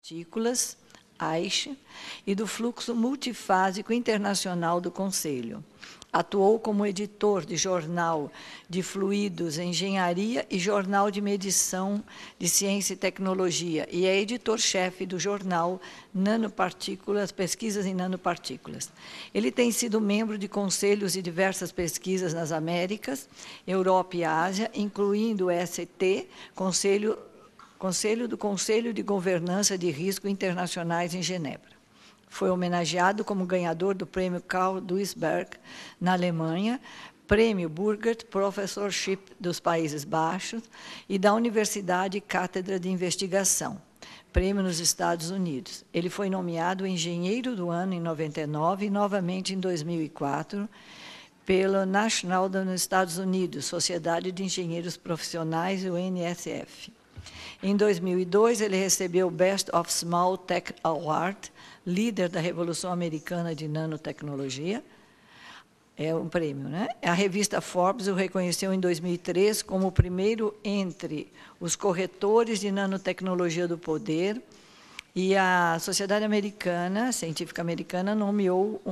partículas, AICH, e do fluxo multifásico internacional do Conselho. Atuou como editor de jornal de fluidos, engenharia e jornal de medição de ciência e tecnologia, e é editor-chefe do jornal Nanopartículas, Pesquisas em Nanopartículas. Ele tem sido membro de conselhos de diversas pesquisas nas Américas, Europa e Ásia, incluindo o ST, Conselho do Conselho de Governança de Risco Internacionais em Genebra. Foi homenageado como ganhador do Prêmio Karl Duisberg, na Alemanha, Prêmio Burgert Professorship dos Países Baixos e da Universidade Cátedra de Investigação, prêmio nos Estados Unidos. Ele foi nomeado Engenheiro do Ano em 99 e novamente em 2004 pelo National nos Estados Unidos, Sociedade de Engenheiros Profissionais, o NSF. Em 2002, ele recebeu o Best of Small Tech Award, líder da Revolução Americana de Nanotecnologia. É um prêmio, né? A revista Forbes o reconheceu em 2003 como o primeiro entre os corretores de nanotecnologia do poder, e a Sociedade Americana, Científica Americana, nomeou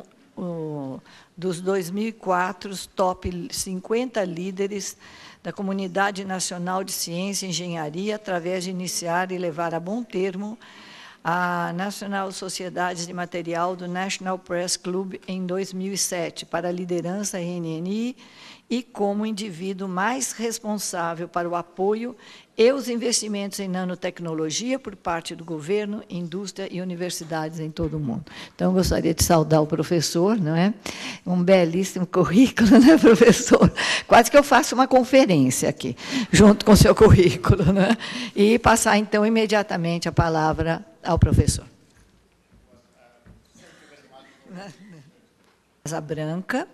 dos 2004 os top 50 líderes da Comunidade Nacional de Ciência e Engenharia, através de iniciar e levar a bom termo a National Sociedades de Material do National Press Club em 2007, para a liderança NNI, e como indivíduo mais responsável para o apoio e os investimentos em nanotecnologia por parte do governo, indústria e universidades em todo o mundo. Então, eu gostaria de saudar o professor, não é? Um belíssimo currículo, né, professor? Quase que eu faço uma conferência aqui, junto com o seu currículo, né? E passar, então, imediatamente a palavra ao professor. Casa Branca,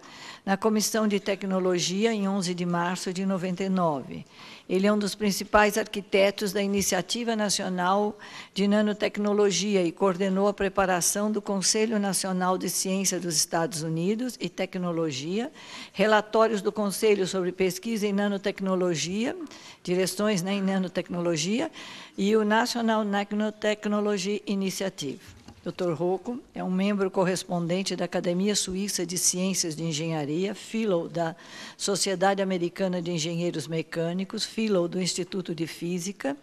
na Comissão de Tecnologia, em 11 de março de 99. Ele é um dos principais arquitetos da Iniciativa Nacional de Nanotecnologia e coordenou a preparação do Conselho Nacional de Ciência dos Estados Unidos e Tecnologia, relatórios do Conselho sobre Pesquisa em Nanotecnologia, direções, né, em Nanotecnologia, e o National Nanotechnology Initiative. Dr. Rocco é um membro correspondente da Academia Suíça de Ciências de Engenharia, Fellow da Sociedade Americana de Engenheiros Mecânicos, Fellow do Instituto de Física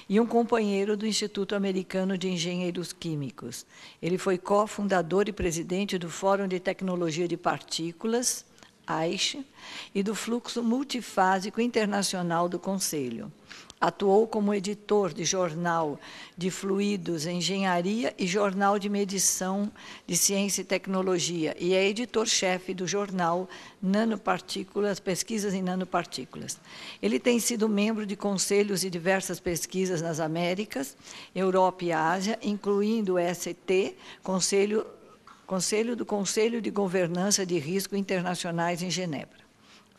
e um companheiro do Instituto Americano de Engenheiros Químicos. Ele foi cofundador e presidente do Fórum de Tecnologia de Partículas, AICH, e do Fluxo Multifásico Internacional do Conselho. Atuou como editor de jornal de fluidos, engenharia e jornal de medição de ciência e tecnologia, e é editor-chefe do jornal Nanopartículas, Pesquisas em Nanopartículas. Ele tem sido membro de conselhos de diversas pesquisas nas Américas, Europa e Ásia, incluindo o ST, Conselho do Conselho de Governança de Risco Internacionais em Genebra.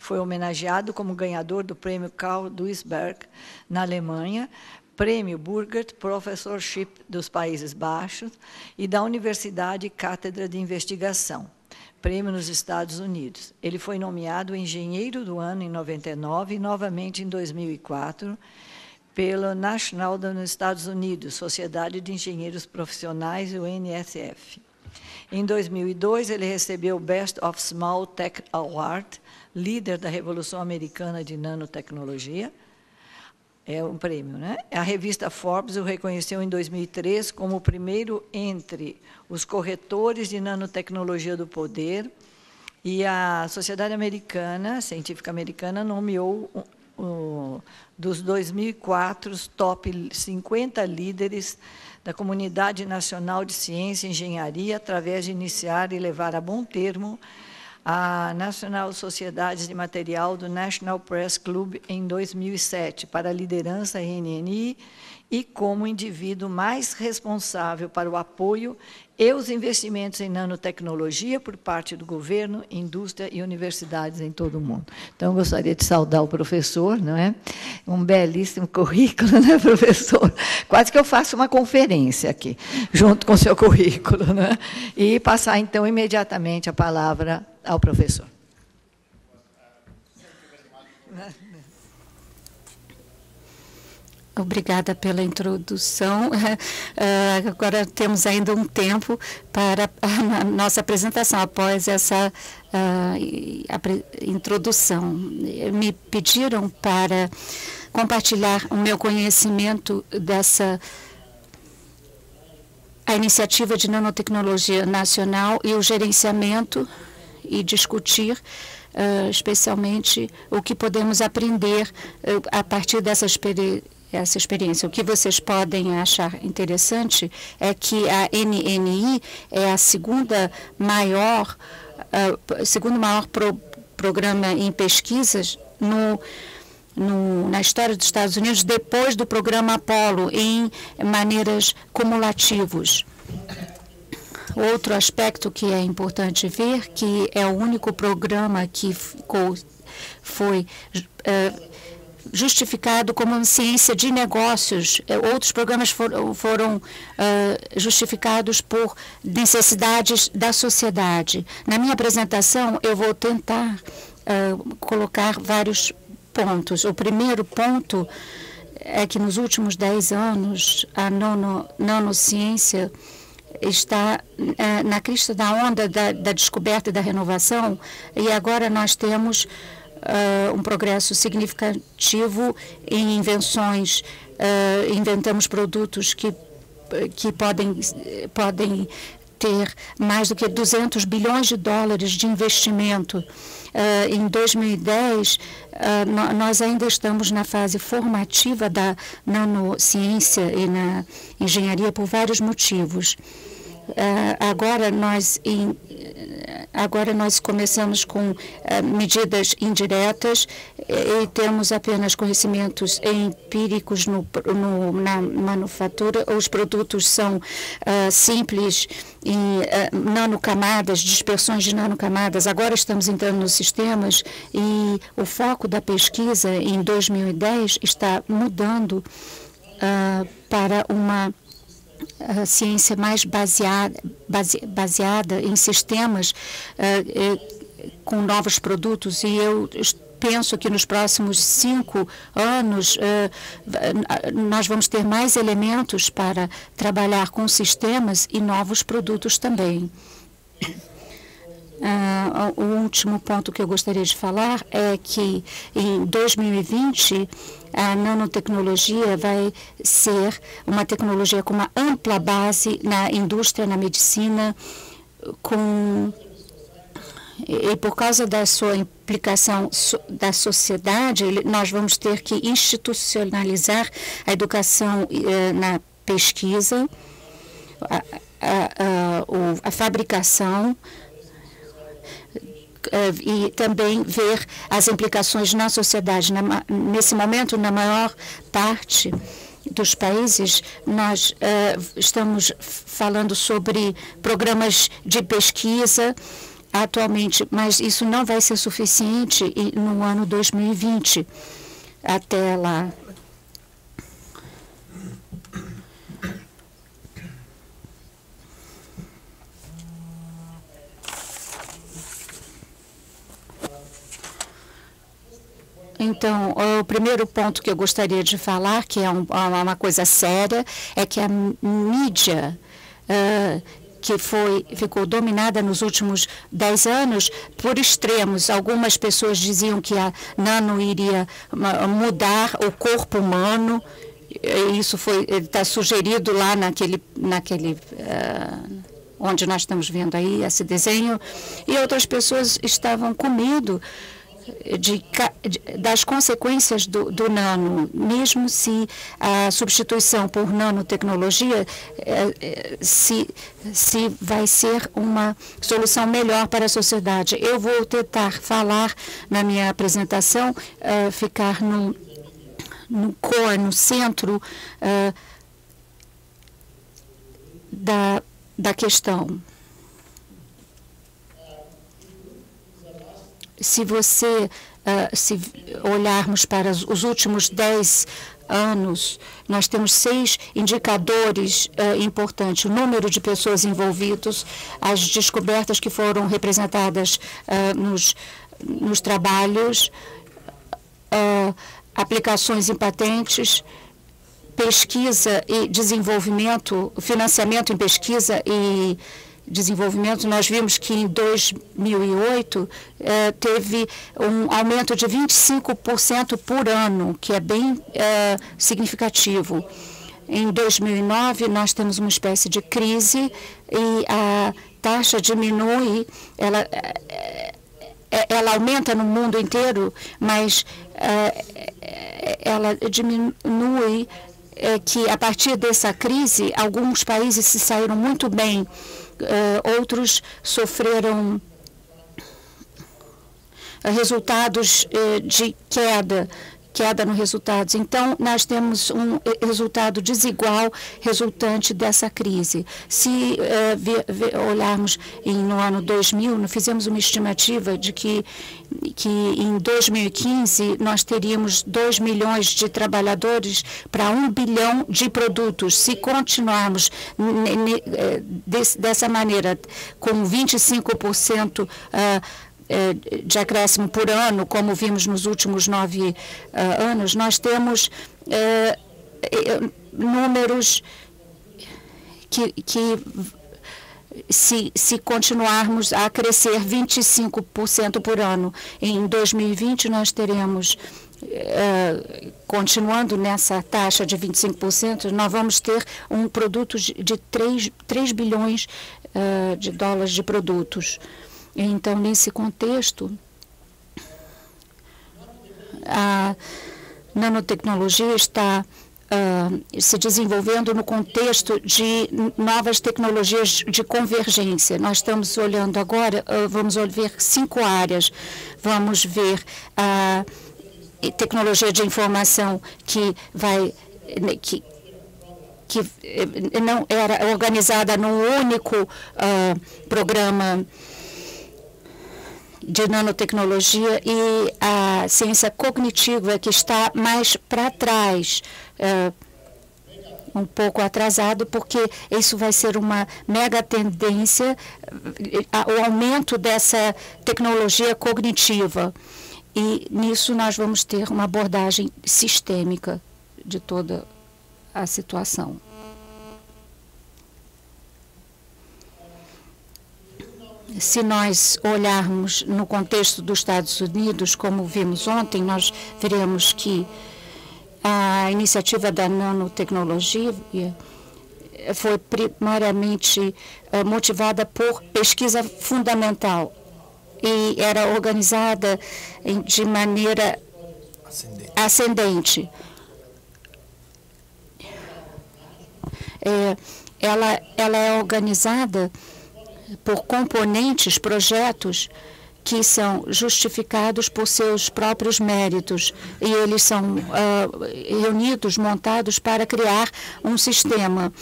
Foi homenageado como ganhador do Prêmio Karl Duisberg, na Alemanha, Prêmio Burgert Professorship dos Países Baixos e da Universidade Cátedra de Investigação, prêmio nos Estados Unidos. Ele foi nomeado Engenheiro do Ano em 99 e novamente em 2004 pelo National nos Estados Unidos, Sociedade de Engenheiros Profissionais, o NSF. Em 2002, ele recebeu o Best of Small Tech Award, líder da Revolução Americana de Nanotecnologia. É um prêmio, né? A revista Forbes o reconheceu em 2003 como o primeiro entre os corretores de nanotecnologia do poder, e a Sociedade Americana, Científica Americana, nomeou dos 2004 os top 50 líderes da Comunidade Nacional de Ciência e Engenharia, através de iniciar e levar a bom termo a National Sociedades de Material do National Press Club em 2007, para a liderança NNI, e como indivíduo mais responsável para o apoio e os investimentos em nanotecnologia por parte do governo, indústria e universidades em todo o mundo. Então, eu gostaria de saudar o professor, não é? Um belíssimo currículo, né, professor? Quase que eu faço uma conferência aqui, junto com o seu currículo, né? E passar, então, imediatamente a palavra ao professor. Obrigada pela introdução. Agora temos ainda um tempo para a nossa apresentação, após essa introdução. Me pediram para compartilhar o meu conhecimento a iniciativa de nanotecnologia nacional e o gerenciamento e discutir especialmente o que podemos aprender a partir dessa experiência. O que vocês podem achar interessante é que a NNI é a segundo maior programa em pesquisas na história dos Estados Unidos, depois do programa Apollo, em maneiras cumulativos. Outro aspecto que é importante ver, que é o único programa que foi justificado como ciência de negócios. Outros programas foram justificados por necessidades da sociedade. Na minha apresentação, eu vou tentar colocar vários pontos. O primeiro ponto é que nos últimos 10 anos, a nanociência está na crista da onda da descoberta e da renovação, e agora nós temos um progresso significativo em invenções. Inventamos produtos que podem ter mais do que 200 bilhões de dólares de investimento. Em 2010, nós ainda estamos na fase formativa da nanociência e na engenharia por vários motivos. Agora nós começamos com medidas indiretas e temos apenas conhecimentos empíricos na manufatura. Os produtos são simples, em nanocamadas, dispersões de nanocamadas. Agora estamos entrando nos sistemas e o foco da pesquisa em 2010 está mudando para uma ciência mais baseada em sistemas com novos produtos, e eu penso que nos próximos 5 anos nós vamos ter mais elementos para trabalhar com sistemas e novos produtos também. O último ponto que eu gostaria de falar é que em 2020 a nanotecnologia vai ser uma tecnologia com uma ampla base na indústria, na medicina, e por causa da sua implicação da sociedade, nós vamos ter que institucionalizar a educação na pesquisa, a fabricação, e também ver as implicações na sociedade. Nesse momento, na maior parte dos países, nós estamos falando sobre programas de pesquisa atualmente, mas isso não vai ser suficiente no ano 2020. Até lá. Então, o primeiro ponto que eu gostaria de falar, que é uma coisa séria, é que a mídia que ficou dominada nos últimos 10 anos por extremos. Algumas pessoas diziam que a nano iria mudar o corpo humano. Isso está sugerido lá naquele onde nós estamos vendo aí esse desenho. E outras pessoas estavam com medo das consequências do nano, mesmo se a substituição por nanotecnologia se vai ser uma solução melhor para a sociedade. Eu vou tentar falar na minha apresentação, ficar no core, no centro da questão. Se olharmos para os últimos 10 anos, nós temos 6 indicadores importantes: o número de pessoas envolvidas, as descobertas que foram representadas nos trabalhos, aplicações em patentes pesquisa e desenvolvimento, financiamento em pesquisa e desenvolvimento, nós vimos que em 2008 teve um aumento de 25% por ano, que é bem significativo. Em 2009, nós temos uma espécie de crise e a taxa diminui, ela aumenta no mundo inteiro, mas ela diminui, que a partir dessa crise, alguns países se saíram muito bem, outros sofreram resultados de queda nos resultados. Então, nós temos um resultado desigual resultante dessa crise. Se olharmos no ano 2000, nós fizemos uma estimativa de que em 2015 nós teríamos 2 milhões de trabalhadores para 1 bilhão de produtos. Se continuarmos dessa maneira, com 25% de acréscimo por ano, como vimos nos últimos 9 anos, nós temos números que se continuarmos a crescer 25% por ano. Em 2020, nós teremos, continuando nessa taxa de 25%, nós vamos ter um produto de 3 bilhões de dólares de produtos. Então, nesse contexto, a nanotecnologia está se desenvolvendo no contexto de novas tecnologias de convergência. Nós estamos olhando agora, vamos ver 5 áreas. Vamos ver a tecnologia de informação que não era organizada num único programa de nanotecnologia, e a ciência cognitiva, que está mais para trás, um pouco atrasado, porque isso vai ser uma mega tendência, o aumento dessa tecnologia cognitiva. E nisso nós vamos ter uma abordagem sistêmica de toda a situação. Se nós olharmos no contexto dos Estados Unidos, como vimos ontem, nós veremos que a iniciativa da nanotecnologia foi primariamente motivada por pesquisa fundamental e era organizada de maneira ascendente. Ela é organizada por componentes, projetos que são justificados por seus próprios méritos, e eles são reunidos, montados para criar um sistema.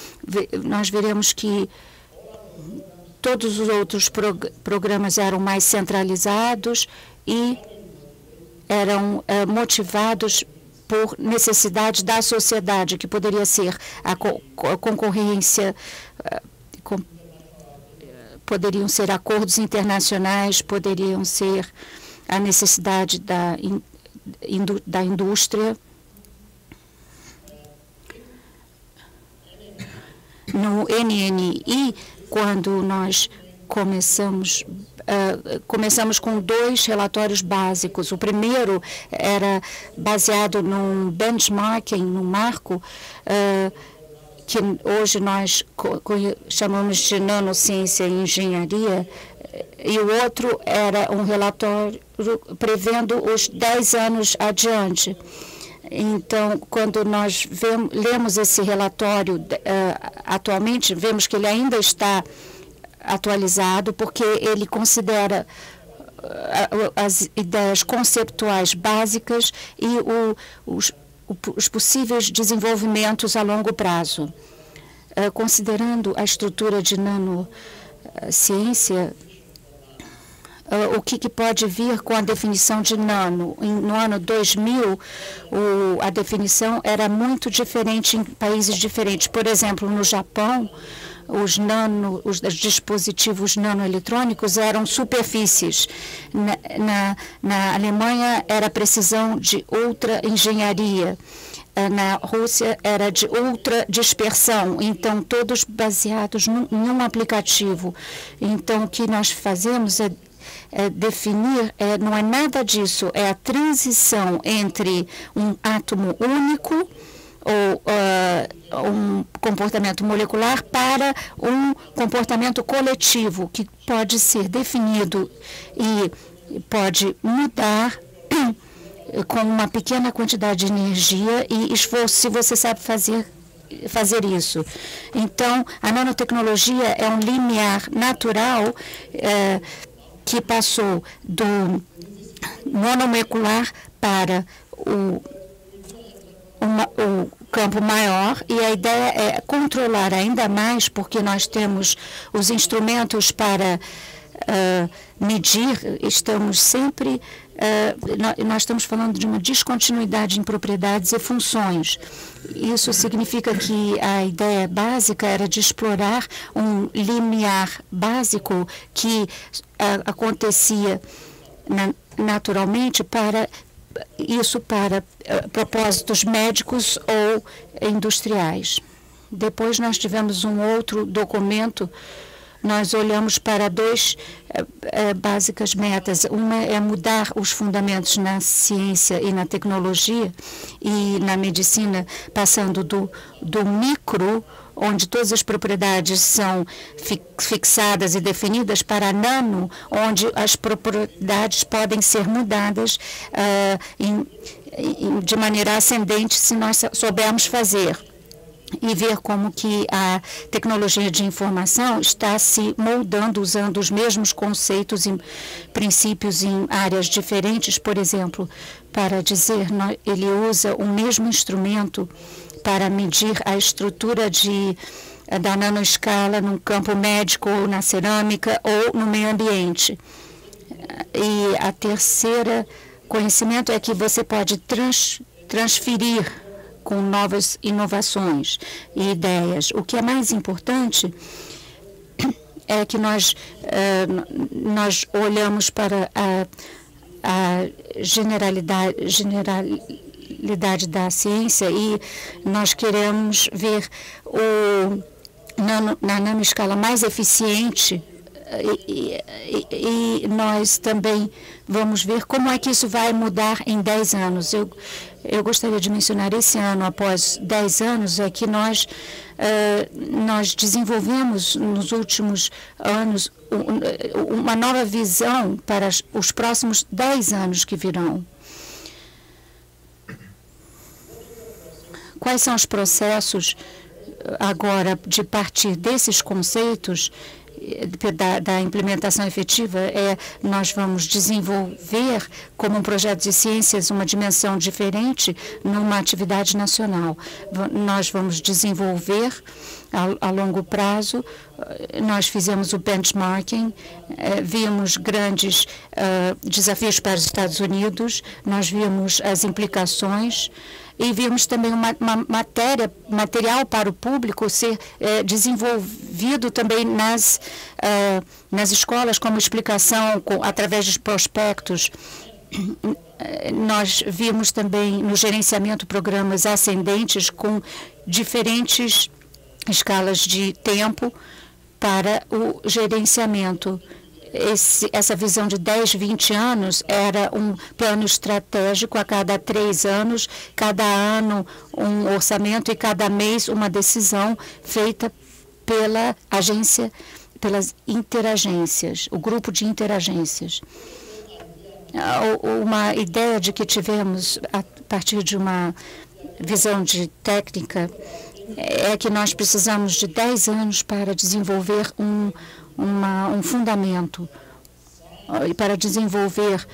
Nós veremos que todos os outros programas eram mais centralizados e eram motivados por necessidades da sociedade, que poderia ser a concorrência, poderiam ser acordos internacionais, poderiam ser a necessidade da indústria. No NNI, quando nós começamos com 2 relatórios básicos. O primeiro era baseado num benchmarking, num marco, que hoje nós chamamos de nanociência e engenharia, e o outro era um relatório prevendo os 10 anos adiante. Então, quando nós lemos esse relatório atualmente, vemos que ele ainda está atualizado, porque ele considera as ideias conceptuais básicas e os possíveis desenvolvimentos a longo prazo. Considerando a estrutura de nanociência, o que pode vir com a definição de nano? No ano 2000, a definição era muito diferente em países diferentes. Por exemplo, no Japão, os dispositivos nanoeletrônicos eram superfícies. Na Alemanha, era precisão de ultra-engenharia. na Rússia era de ultra dispersão, então todos baseados em um aplicativo. Então o que nós fazemos é definir, não é nada disso, é a transição entre um átomo único ou um comportamento molecular para um comportamento coletivo, que pode ser definido e pode mudar com uma pequena quantidade de energia e esforço, se você sabe fazer isso. Então, a nanotecnologia é um limiar natural que passou do monomolecular para o campo maior, e a ideia é controlar ainda mais, porque nós temos os instrumentos para medir, estamos sempre, nós estamos falando de uma descontinuidade em propriedades e funções. Isso significa que a ideia básica era de explorar um limiar básico que acontecia naturalmente para propósitos médicos ou industriais. Depois nós tivemos um outro documento. Nós olhamos para duas básicas metas. Uma é mudar os fundamentos na ciência e na tecnologia e na medicina, passando do micro, onde todas as propriedades são fixadas e definidas, para nano, onde as propriedades podem ser mudadas de maneira ascendente, se nós soubermos fazer. E ver como que a tecnologia de informação está se moldando usando os mesmos conceitos e princípios em áreas diferentes. Por exemplo, para dizer, ele usa o mesmo instrumento para medir a estrutura da nanoescala no campo médico, ou na cerâmica, ou no meio ambiente. E a terceira conhecimento é que você pode transferir com novas inovações e ideias. O que é mais importante é que nós olhamos para a generalidade da ciência e nós queremos ver na nanoescala mais eficiente e nós também vamos ver como é que isso vai mudar em 10 anos. Eu gostaria de mencionar esse ano, após 10 anos, é que nós desenvolvemos nos últimos anos uma nova visão para os próximos 10 anos que virão. Quais são os processos agora de partir desses conceitos da implementação efetiva? Nós vamos desenvolver como um projeto de ciências uma dimensão diferente numa atividade nacional. Nós vamos desenvolver a longo prazo. Nós fizemos o benchmarking, vimos grandes desafios para os Estados Unidos, nós vimos as implicações e vimos também material para o público ser desenvolvido também nas escolas, como explicação através de prospectos. Nós vimos também no gerenciamento programas ascendentes com diferentes escalas de tempo para o gerenciamento. Essa visão de 10, 20 anos era um plano estratégico a cada 3 anos, cada ano um orçamento e cada mês uma decisão feita pela agência, pelas interagências, o grupo de interagências. Uma ideia de que tivemos a partir de uma visão de técnica é que nós precisamos de 10 anos para desenvolver um fundamento e para desenvolver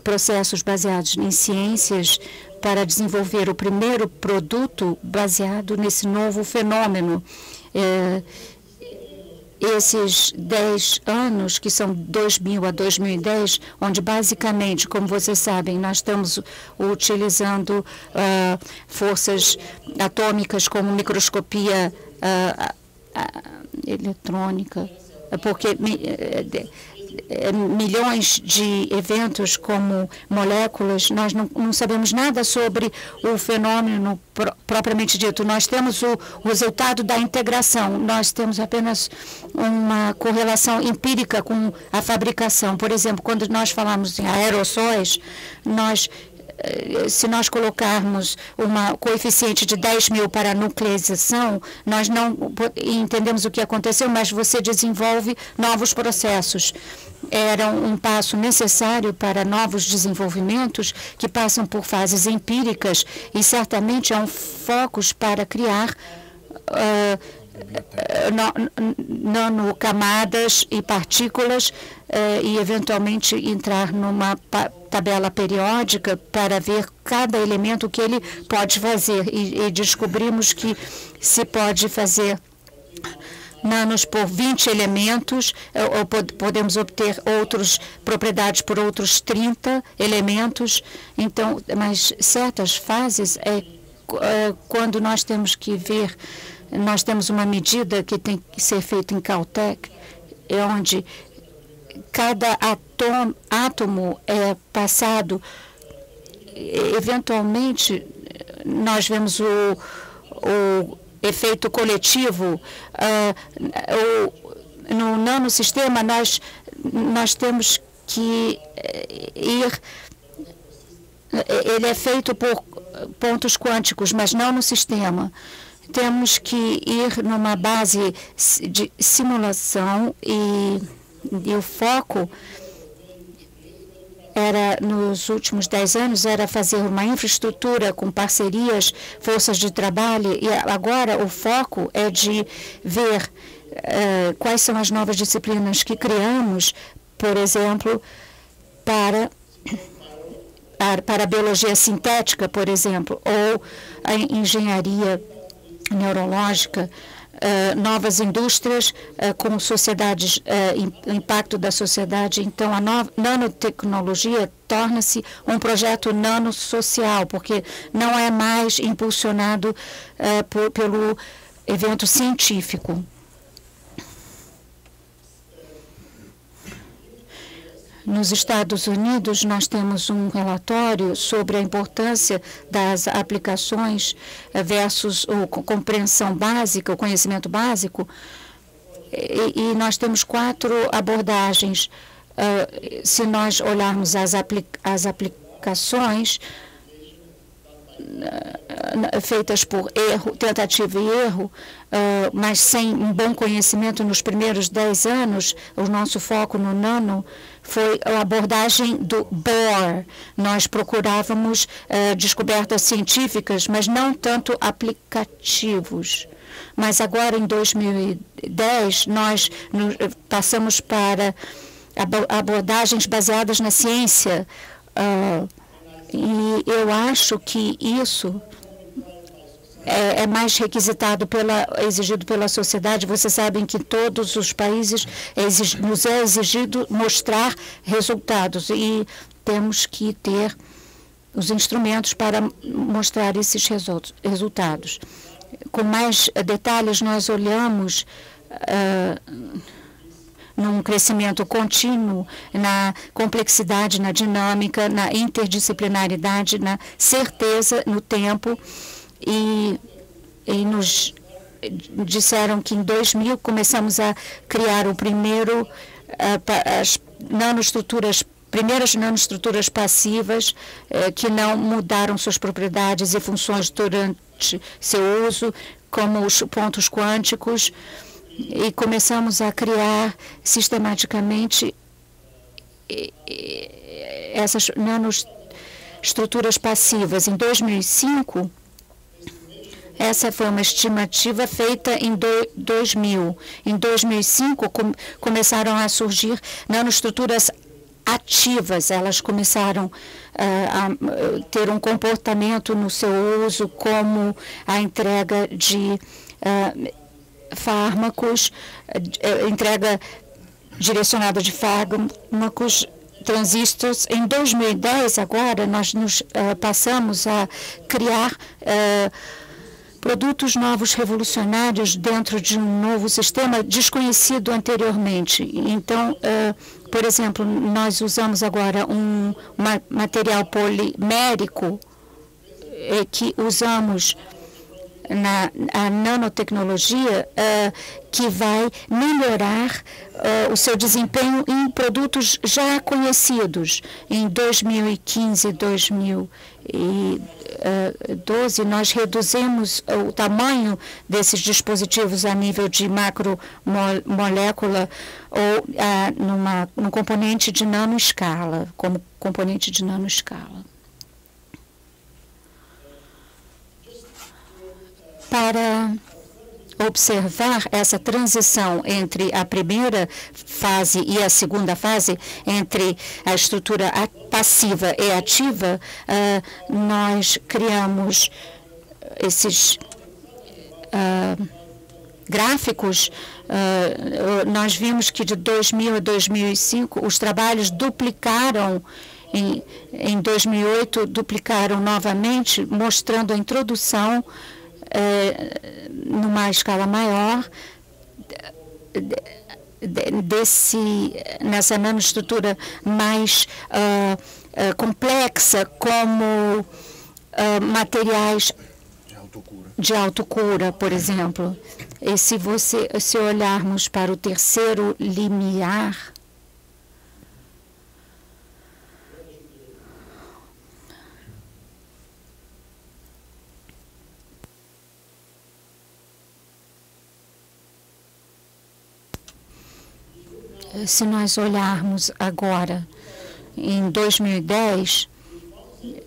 processos baseados em ciências, para desenvolver o primeiro produto baseado nesse novo fenômeno. Esses 10 anos, que são 2000 a 2010, onde basicamente, como vocês sabem, nós estamos utilizando forças atômicas como microscopia eletrônica, porque milhões de eventos como moléculas, nós não sabemos nada sobre o fenômeno propriamente dito. Nós temos o resultado da integração, nós temos apenas uma correlação empírica com a fabricação. Por exemplo, quando nós falamos em aerossóis, se nós colocarmos uma coeficiente de 10.000 para a nucleação, nós não entendemos o que aconteceu, mas você desenvolve novos processos. Era um passo necessário para novos desenvolvimentos que passam por fases empíricas e certamente há um foco para criar nanocamadas e partículas e eventualmente entrar numa tabela periódica para ver cada elemento que ele pode fazer e descobrimos que se pode fazer nanos por 20 elementos, ou podemos obter outras propriedades por outros 30 elementos. Então, mas certas fases quando nós temos que ver, nós temos uma medida que tem que ser feita em Caltech, onde cada átomo é passado, eventualmente nós vemos o efeito coletivo. No nanosistema, nós temos que ir, ele é feito por pontos quânticos, mas não no sistema. Temos que ir numa base de simulação e o foco nos últimos 10 anos, era fazer uma infraestrutura com parcerias, forças de trabalho, e agora o foco é de ver quais são as novas disciplinas que criamos, por exemplo, para a biologia sintética, por exemplo, ou a engenharia neurológica, novas indústrias com sociedades, impacto da sociedade. Então, a nanotecnologia torna-se um projeto nanossocial, porque não é mais impulsionado pelo evento científico. Nos Estados Unidos, nós temos um relatório sobre a importância das aplicações versus a compreensão básica, o conhecimento básico, e nós temos 4 abordagens. Se nós olharmos as aplicações feitas por tentativa e erro, mas sem um bom conhecimento nos primeiros 10 anos, o nosso foco no nano foi a abordagem do Bohr. Nós procurávamos descobertas científicas, mas não tanto aplicativos. Mas agora, em 2010, nós passamos para abordagens baseadas na ciência. E eu acho que isso é mais requisitado, exigido pela sociedade. Vocês sabem que todos os países nos é exigido mostrar resultados e temos que ter os instrumentos para mostrar esses resultados. Com mais detalhes, nós olhamos num crescimento contínuo, na complexidade, na dinâmica, na interdisciplinaridade, na certeza no tempo, e nos disseram que em 2000 começamos a criar o primeiro, as primeiras nanoestruturas passivas que não mudaram suas propriedades e funções durante seu uso, como os pontos quânticos, e começamos a criar sistematicamente essas nanoestruturas passivas. Em 2005, essa foi uma estimativa feita em 2000. Em 2005, começaram a surgir nanoestruturas ativas. Elas começaram a ter um comportamento no seu uso, como a entrega de fármacos, entrega direcionada de fármacos, transistores. Em 2010, agora, nós nos passamos a criar produtos novos revolucionários dentro de um novo sistema desconhecido anteriormente. Então, por exemplo, nós usamos agora um material polimérico que usamos a nanotecnologia, que vai melhorar o seu desempenho em produtos já conhecidos. Em 2015, 2012, nós reduzimos o tamanho desses dispositivos a nível de macromolécula ou num componente de nanoescala, como componente de nanoescala. Para observar essa transição entre a primeira fase e a segunda fase, entre a estrutura passiva e ativa, nós criamos esses gráficos. Nós vimos que de 2000 a 2005 os trabalhos duplicaram. Em 2008 duplicaram novamente, mostrando a introdução numa escala maior nessa nanoestrutura mais complexa, como materiais de autocura, por exemplo. E se olharmos para o terceiro limiar, se nós olharmos agora, em 2010,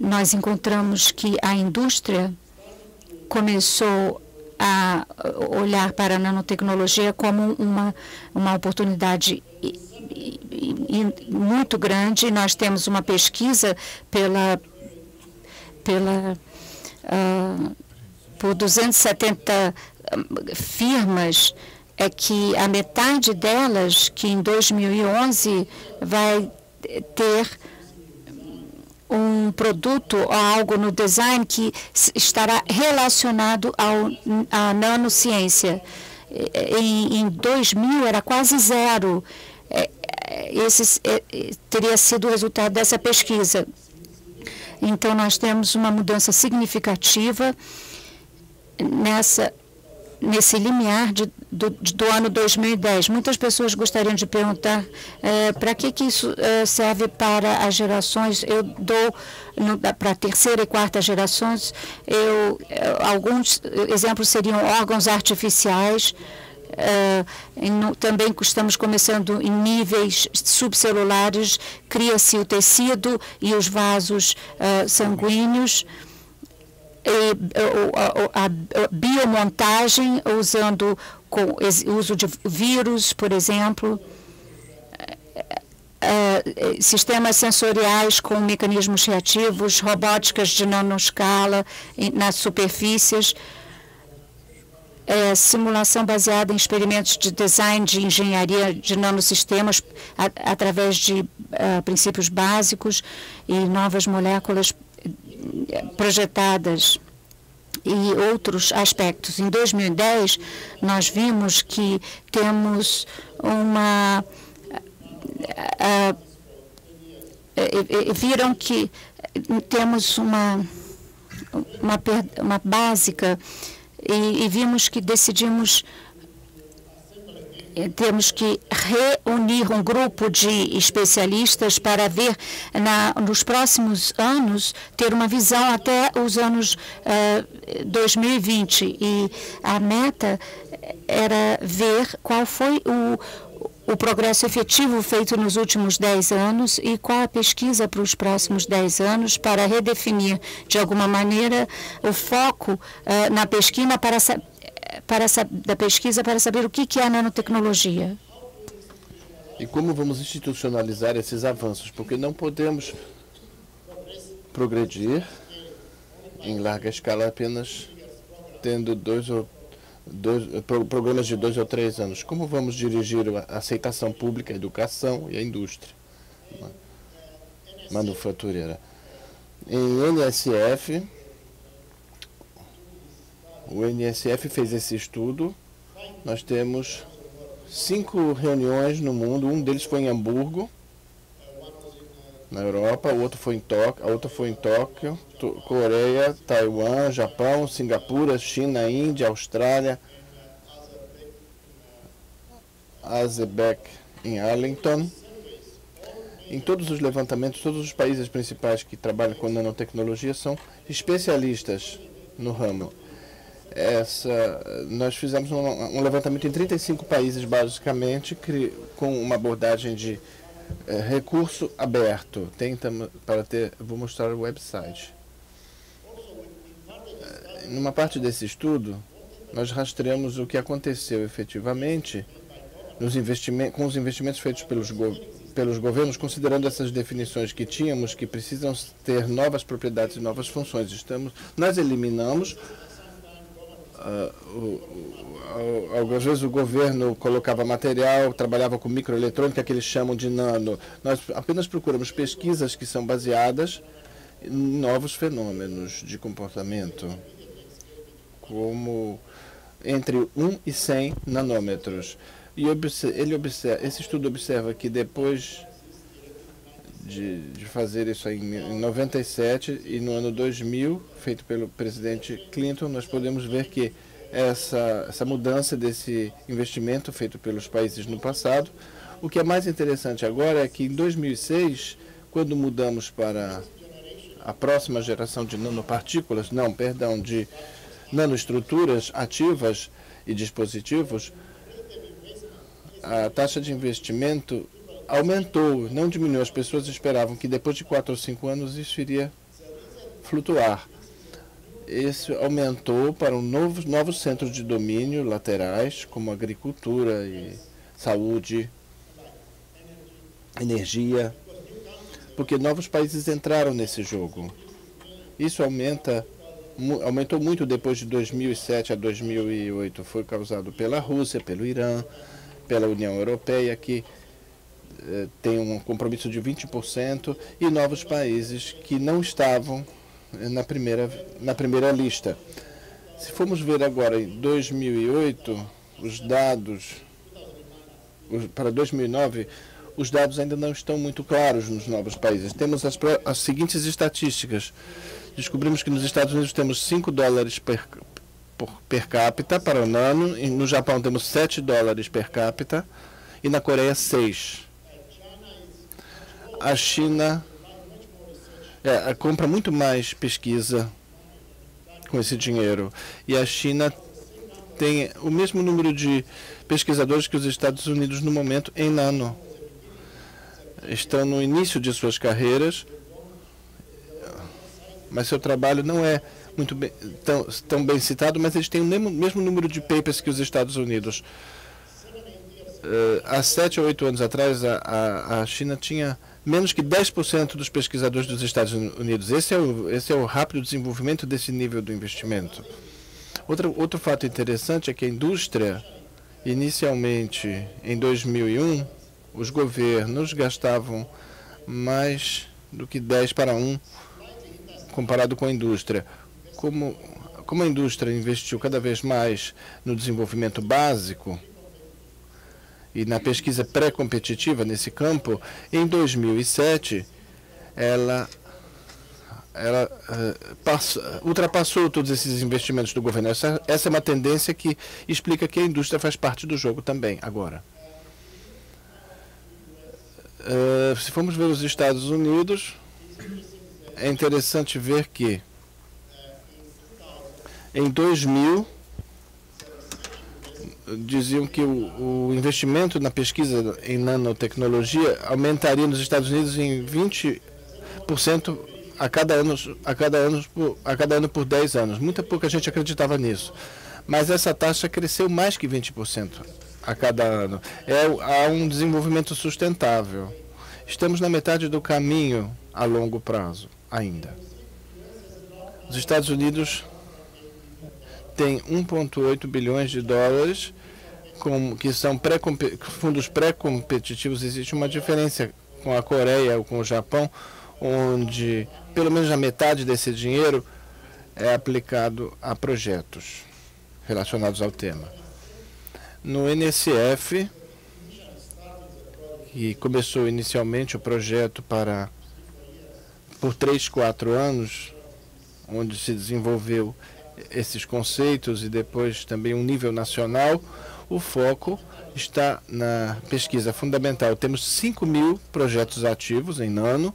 nós encontramos que a indústria começou a olhar para a nanotecnologia como uma oportunidade muito grande. Nós temos uma pesquisa por 270 firmas, é que a metade delas, que em 2011 vai ter um produto ou algo no design que estará relacionado à nanociência. Em 2000 era quase zero. Esse teria sido o resultado dessa pesquisa. Então, nós temos uma mudança significativa nesse limiar do ano 2010. Muitas pessoas gostariam de perguntar para que isso serve para as gerações. Eu dou para a terceira e quarta gerações. Alguns exemplos seriam órgãos artificiais. Também estamos começando em níveis subcelulares, cria-se o tecido e os vasos sanguíneos. A biomontagem usando uso de vírus, por exemplo, sistemas sensoriais com mecanismos reativos, robóticas de nanoescala nas superfícies, simulação baseada em experimentos de design de engenharia de nanosistemas através de princípios básicos e novas moléculas projetadas e outros aspectos. Em 2010, nós vimos que temos viram que temos uma básica e vimos que decidimos temos que reunir um grupo de especialistas para ver nos próximos anos, ter uma visão até os anos 2020. E a meta era ver qual foi o progresso efetivo feito nos últimos 10 anos e qual a pesquisa para os próximos 10 anos para redefinir, de alguma maneira, o foco na pesquisa da pesquisa para saber o que é a nanotecnologia. E como vamos institucionalizar esses avanços? Porque não podemos progredir em larga escala apenas tendo programas de 2 ou 3 anos. Como vamos dirigir a aceitação pública, a educação e a indústria manufatureira? Em NSF, O NSF fez esse estudo. Nós temos 5 reuniões no mundo. Um deles foi em Hamburgo, na Europa. A outra foi em Tóquio, Coreia, Taiwan, Japão, Singapura, China, Índia, Austrália, Azebek em Arlington. Em todos os levantamentos, todos os países principais que trabalham com nanotecnologia são especialistas no ramo. Nós fizemos um levantamento em 35 países, basicamente, com uma abordagem de recurso aberto. Vou mostrar o website. Numa parte desse estudo, nós rastreamos o que aconteceu efetivamente com os investimentos feitos pelos governos, considerando essas definições que tínhamos, que precisam ter novas propriedades e novas funções. Nós eliminamos. Às vezes o governo colocava material, trabalhava com microeletrônica, que eles chamam de nano. Nós apenas procuramos pesquisas que são baseadas em novos fenômenos de comportamento, como entre 1 e 100 nanômetros. E esse estudo observa que depois de fazer isso aí em 97 e no ano 2000, feito pelo presidente Clinton, nós podemos ver que essa mudança desse investimento feito pelos países no passado. O que é mais interessante agora é que em 2006, quando mudamos para a próxima geração de nanopartículas, de nanoestruturas ativas e dispositivos, a taxa de investimento aumentou, não diminuiu. As pessoas esperavam que depois de 4 ou 5 anos isso iria flutuar. Isso aumentou para novos centros de domínio laterais, como agricultura e saúde, energia, porque novos países entraram nesse jogo. Isso aumentou muito depois de 2007 a 2008. Foi causado pela Rússia, pelo Irã, pela União Europeia, que tem um compromisso de 20%, e novos países que não estavam na primeira lista. Se formos ver agora em 2008, os dados, para 2009, os dados ainda não estão muito claros nos novos países. Temos as seguintes estatísticas. Descobrimos que nos Estados Unidos temos $5 per capita para o nano, e no Japão temos $7 per capita, e na Coreia 6. A China compra muito mais pesquisa com esse dinheiro. E a China tem o mesmo número de pesquisadores que os Estados Unidos no momento em nano. Estão no início de suas carreiras, mas seu trabalho não é muito tão bem citado, mas eles têm o mesmo número de papers que os Estados Unidos. Há 7 ou 8 anos atrás, a China tinha menos que 10% dos pesquisadores dos Estados Unidos. Esse é o rápido desenvolvimento desse nível do investimento. Outro fato interessante é que a indústria, inicialmente, em 2001, os governos gastavam mais do que 10 para 1 comparado com a indústria. Como a indústria investiu cada vez mais no desenvolvimento básico e na pesquisa pré-competitiva nesse campo, em 2007, ela ultrapassou todos esses investimentos do governo. Essa é uma tendência que explica que a indústria faz parte do jogo também agora. Se formos ver os Estados Unidos, é interessante ver que em 2000 diziam que o investimento na pesquisa em nanotecnologia aumentaria nos Estados Unidos em 20% a cada ano por 10 anos. Muita pouca gente acreditava nisso. Mas essa taxa cresceu mais que 20% a cada ano. Há um desenvolvimento sustentável. Estamos na metade do caminho a longo prazo ainda. Os Estados Unidos têm 1,8 bilhões de dólares, que são fundos pré-competitivos. Existe uma diferença com a Coreia ou com o Japão, onde pelo menos a metade desse dinheiro é aplicado a projetos. relacionados ao tema. No NSF, que começou inicialmente o projeto por 3, 4 anos, onde se desenvolveu esses conceitos e depois também um nível nacional, o foco está na pesquisa fundamental. Temos 5.000 projetos ativos em nano,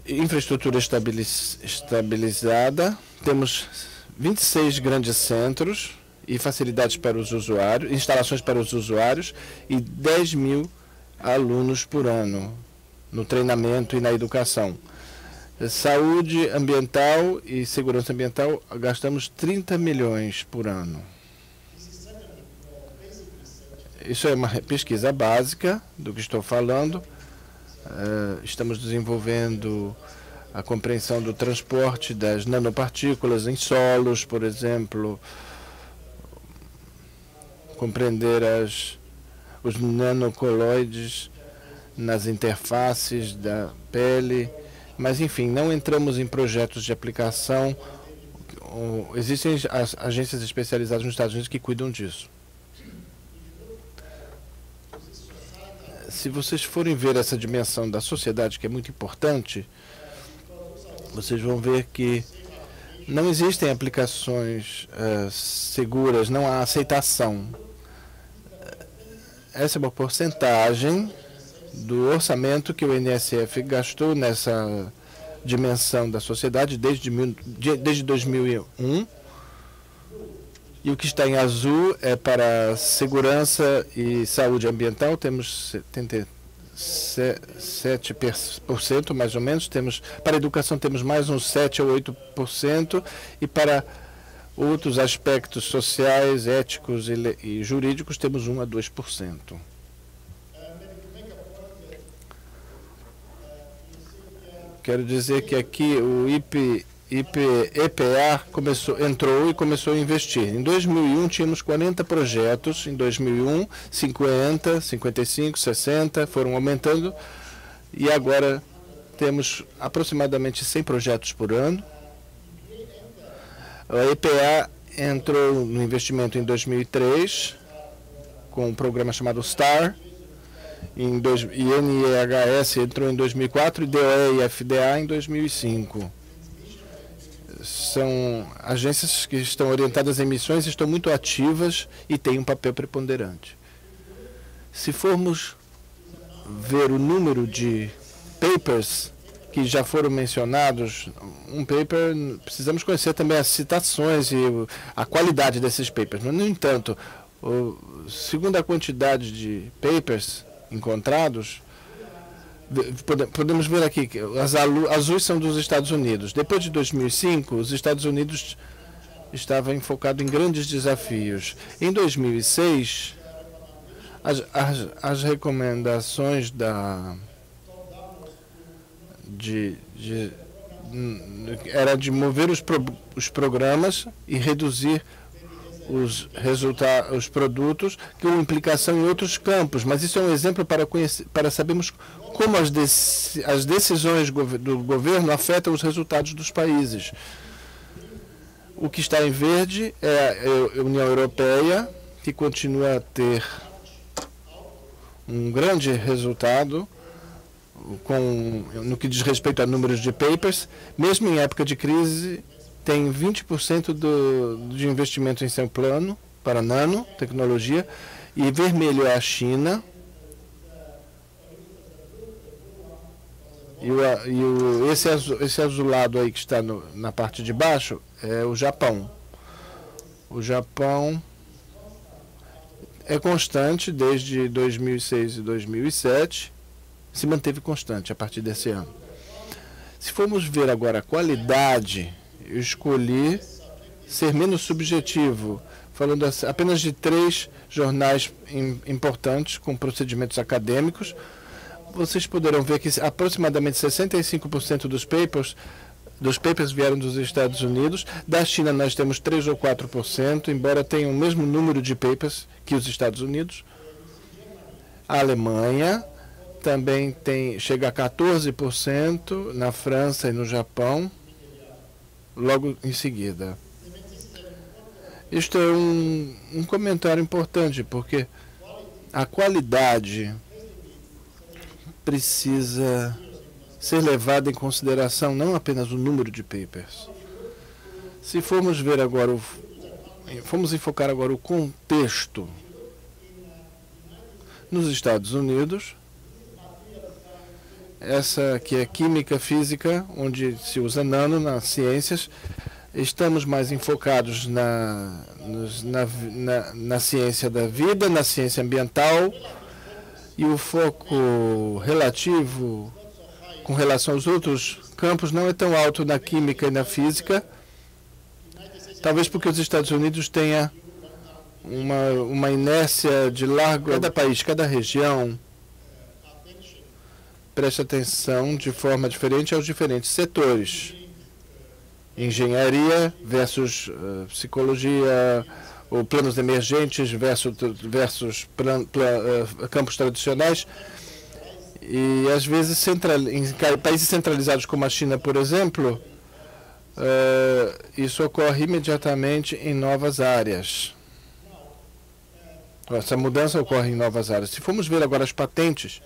infraestrutura estabilizada, temos 26 grandes centros e facilidades para os usuários, instalações para os usuários e 10.000 alunos por ano no treinamento e na educação. Saúde ambiental e segurança ambiental, gastamos 30 milhões por ano. Isso é uma pesquisa básica do que estou falando. Estamos desenvolvendo a compreensão do transporte das nanopartículas em solos, por exemplo, compreender os nanocoloides nas interfaces da pele, mas enfim, não entramos em projetos de aplicação. Existem as agências especializadas nos Estados Unidos que cuidam disso. Se vocês forem ver essa dimensão da sociedade, que é muito importante, vocês vão ver que não existem aplicações seguras, não há aceitação. Essa é uma porcentagem do orçamento que o NSF gastou nessa dimensão da sociedade desde 2001. E o que está em azul é para segurança e saúde ambiental, temos 77% mais ou menos, para educação temos mais uns 7 ou 8%, e para outros aspectos sociais, éticos e jurídicos temos 1 a 2%. Quero dizer que aqui o EPA entrou e começou a investir. Em 2001 tínhamos 40 projetos, em 2001 50, 55, 60, foram aumentando e agora temos aproximadamente 100 projetos por ano. A EPA entrou no investimento em 2003 com um programa chamado STAR, e NEHS entrou em 2004 e DOE e FDA em 2005. São agências que estão orientadas a missões, estão muito ativas e têm um papel preponderante. Se formos ver o número de papers que já foram mencionados, precisamos conhecer também as citações e a qualidade desses papers. No entanto, segundo a quantidade de papers encontrados, podemos ver aqui que as azuis são dos Estados Unidos. Depois de 2005, os Estados Unidos estavam enfocados em grandes desafios. Em 2006, as recomendações era de mover os programas e reduzir os produtos, que uma implicação em outros campos, mas isso é um exemplo para sabermos como as decisões do governo afetam os resultados dos países. O que está em verde é a União Europeia, que continua a ter um grande resultado no que diz respeito a números de papers, mesmo em época de crise. Tem 20% de investimento em seu plano para nanotecnologia, e vermelho é a China, e esse azulado aí que está na parte de baixo é o Japão. O Japão é constante desde 2006 e 2007, se manteve constante a partir desse ano. Se formos ver agora a qualidade, eu escolhi ser menos subjetivo, falando apenas de 3 jornais importantes com procedimentos acadêmicos. Vocês poderão ver que aproximadamente 65% dos papers vieram dos Estados Unidos. Da China nós temos 3 ou 4%, embora tenham o mesmo número de papers que os Estados Unidos. A Alemanha também chega a 14%, na França e no Japão, logo em seguida. Isto é um comentário importante, porque a qualidade precisa ser levada em consideração, não apenas o número de papers. Se formos ver agora, vamos enfocar agora o contexto. Nos Estados Unidos, essa que é química física, onde se usa nano nas ciências, estamos mais enfocados na ciência da vida, na ciência ambiental, e o foco relativo com relação aos outros campos não é tão alto na química e na física, talvez porque os Estados Unidos tenha uma inércia de largo. Cada país, cada região presta atenção de forma diferente aos diferentes setores. Engenharia versus psicologia, ou planos emergentes versus campos tradicionais. E, às vezes, em países centralizados como a China, por exemplo, isso ocorre imediatamente em novas áreas. Essa mudança ocorre em novas áreas. Se formos ver agora as patentes,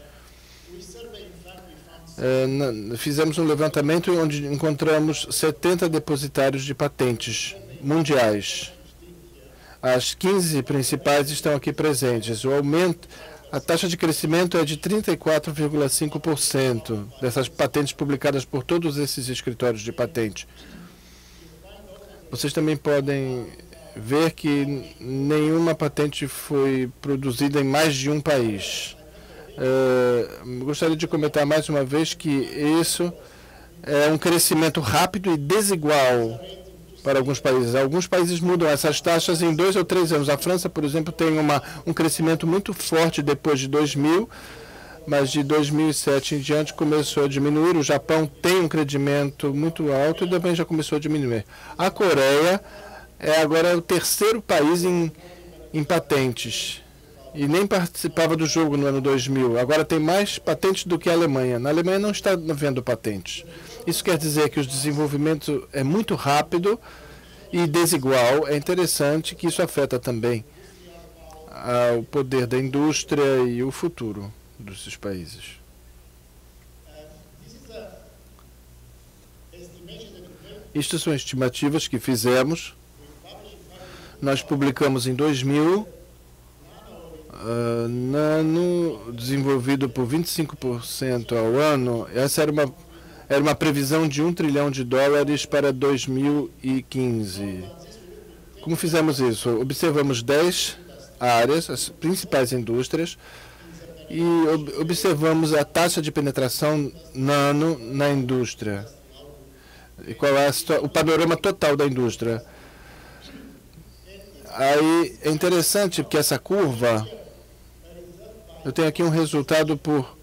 fizemos um levantamento onde encontramos 70 depositários de patentes mundiais. As 15 principais estão aqui presentes. A taxa de crescimento é de 34,5% dessas patentes publicadas por todos esses escritórios de patente. Vocês também podem ver que nenhuma patente foi produzida em mais de um país. Gostaria de comentar mais uma vez que isso é um crescimento rápido e desigual para alguns países. Alguns países mudam essas taxas em 2 ou 3 anos. A França, por exemplo, tem um crescimento muito forte depois de 2000, mas de 2007 em diante começou a diminuir. O Japão tem um crescimento muito alto e também já começou a diminuir. A Coreia é agora o terceiro país em patentes. E nem participava do jogo no ano 2000. Agora tem mais patentes do que a Alemanha. Na Alemanha não está havendo patentes. Isso quer dizer que o desenvolvimento é muito rápido e desigual. É interessante que isso afeta também o poder da indústria e o futuro desses países. Estas são estimativas que fizemos. Nós publicamos em 2000 nano desenvolvido por 25% ao ano. Essa era uma previsão de $1 trilhão para 2015. Como fizemos isso? Observamos 10 áreas, as principais indústrias, e observamos a taxa de penetração nano na indústria. E qual é o panorama total da indústria. Aí é interessante porque essa curva, eu tenho aqui um resultado por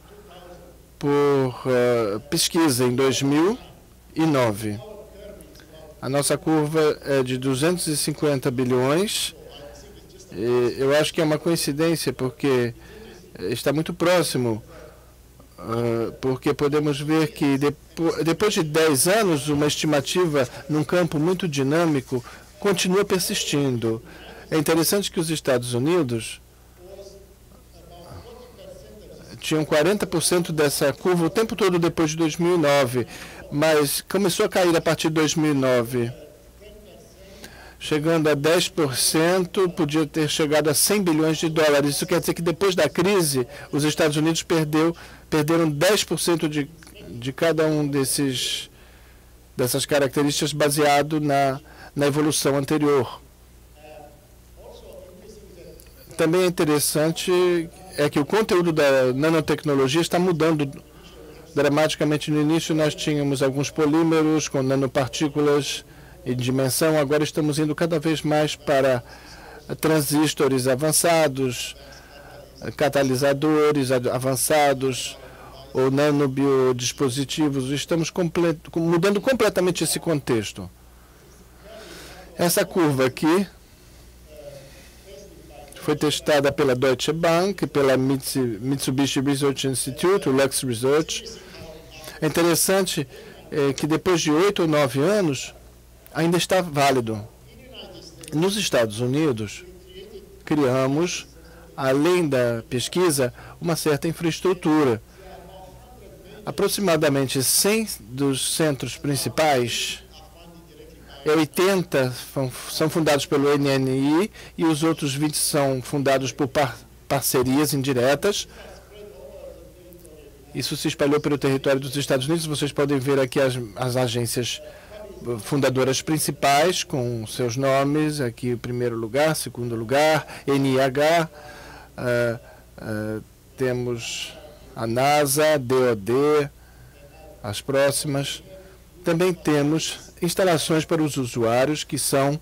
pesquisa em 2009. A nossa curva é de 250 bilhões. E eu acho que é uma coincidência, porque está muito próximo, porque podemos ver que depois de 10 anos, uma estimativa num campo muito dinâmico continua persistindo. É interessante que os Estados Unidos tinham 40% dessa curva o tempo todo depois de 2009, mas começou a cair a partir de 2009. Chegando a 10%, podia ter chegado a $100 bilhões. Isso quer dizer que depois da crise, os Estados Unidos perderam 10% de cada um dessas características baseado na evolução anterior. Também é interessante que o conteúdo da nanotecnologia está mudando dramaticamente. No início nós tínhamos alguns polímeros com nanopartículas em dimensão, agora estamos indo cada vez mais para transistores avançados, catalisadores avançados ou nanobiodispositivos. Estamos mudando completamente esse contexto. Essa curva aqui foi testada pela Deutsche Bank, pela Mitsubishi Research Institute, o Lux Research. É interessante que depois de 8 ou 9 anos, ainda está válido. Nos Estados Unidos, criamos, além da pesquisa, uma certa infraestrutura. Aproximadamente 100 dos centros principais, 80 são fundados pelo NNI e os outros 20 são fundados por parcerias indiretas. Isso se espalhou pelo território dos Estados Unidos. Vocês podem ver aqui as agências fundadoras principais com seus nomes. Aqui o primeiro lugar, segundo lugar, NIH. Temos a NASA, DoD, as próximas. Também temos instalações para os usuários que são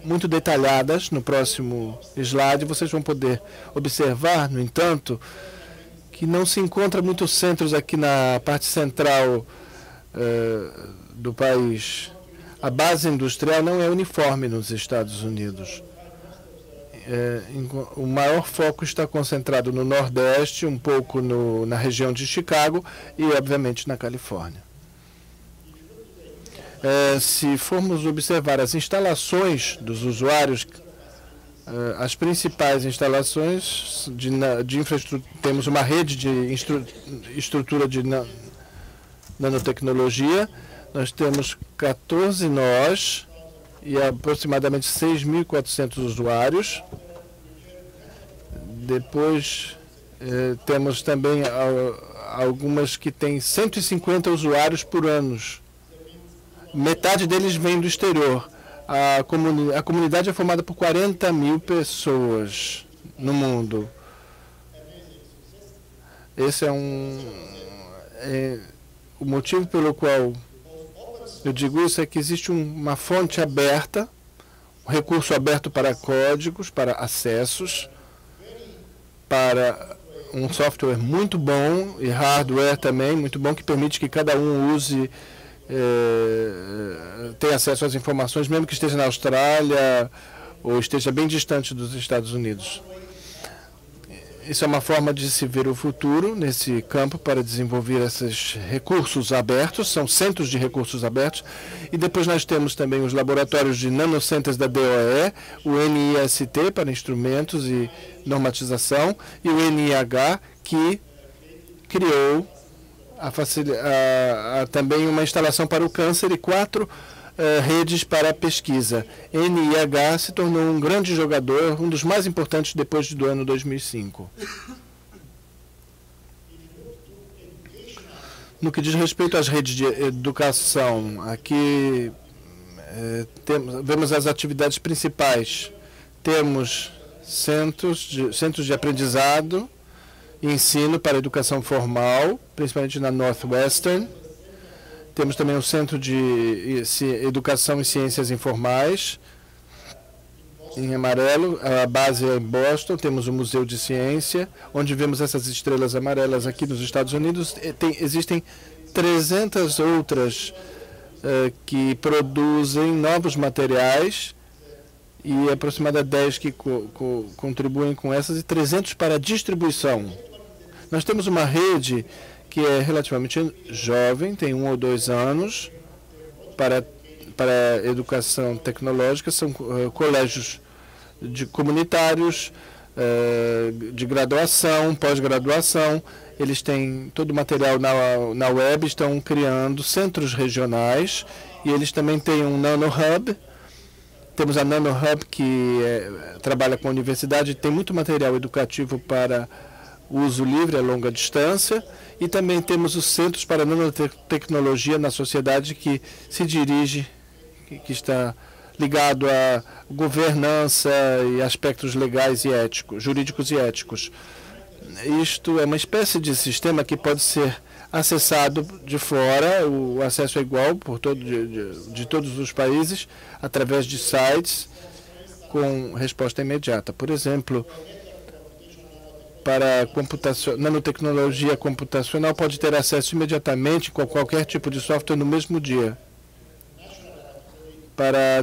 muito detalhadas. No próximo slide vocês vão poder observar, no entanto, que não se encontra muitos centros aqui na parte central do país. A base industrial não é uniforme nos Estados Unidos. O maior foco está concentrado no Nordeste, um pouco na região de Chicago e, obviamente, na Califórnia. Se formos observar as instalações dos usuários, as principais instalações de infraestrutura, temos uma rede de estrutura de nanotecnologia, nós temos 14 nós e aproximadamente 6.400 usuários. Depois temos também algumas que têm 150 usuários por ano. Metade deles vem do exterior. A comunidade é formada por 40 mil pessoas no mundo. Esse é o motivo pelo qual eu digo isso, é que existe uma fonte aberta, um recurso aberto para códigos, para acessos, para um software muito bom e hardware também muito bom, que permite que cada um use, tenha acesso às informações, mesmo que esteja na Austrália ou esteja bem distante dos Estados Unidos. Isso é uma forma de se ver o futuro nesse campo para desenvolver esses recursos abertos, são centros de recursos abertos. E depois nós temos também os laboratórios de nanocenters da DOE, o NIST para instrumentos e normatização e o NIH, que criou também uma instalação para o câncer e 4 redes para pesquisa. NIH se tornou um grande jogador, um dos mais importantes depois do ano 2005. No que diz respeito às redes de educação, aqui vemos as atividades principais. Temos centros de aprendizado e ensino para educação formal, principalmente na Northwestern. Temos também o Centro de Educação e Ciências Informais, em amarelo. A base é em Boston. Temos o Museu de Ciência, onde vemos essas estrelas amarelas aqui nos Estados Unidos. Existem 300 outras que produzem novos materiais e aproximadamente 10 que contribuem com essas e 300 para distribuição. Nós temos uma rede que é relativamente jovem, tem 1 ou 2 anos, para educação tecnológica, são colégios comunitários, de graduação, pós-graduação, eles têm todo o material na web, estão criando centros regionais e eles também têm um Nano Hub. Temos a Nano Hub que trabalha com a universidade, tem muito material educativo para uso livre a longa distância. E também temos os centros para nanotecnologia na sociedade que se dirige, que está ligado à governança e aspectos legais e éticos, jurídicos e éticos. Isto é uma espécie de sistema que pode ser acessado de fora, o acesso é igual de todos os países, através de sites com resposta imediata. Por exemplo, para nanotecnologia computacional pode ter acesso imediatamente com qualquer tipo de software no mesmo dia. para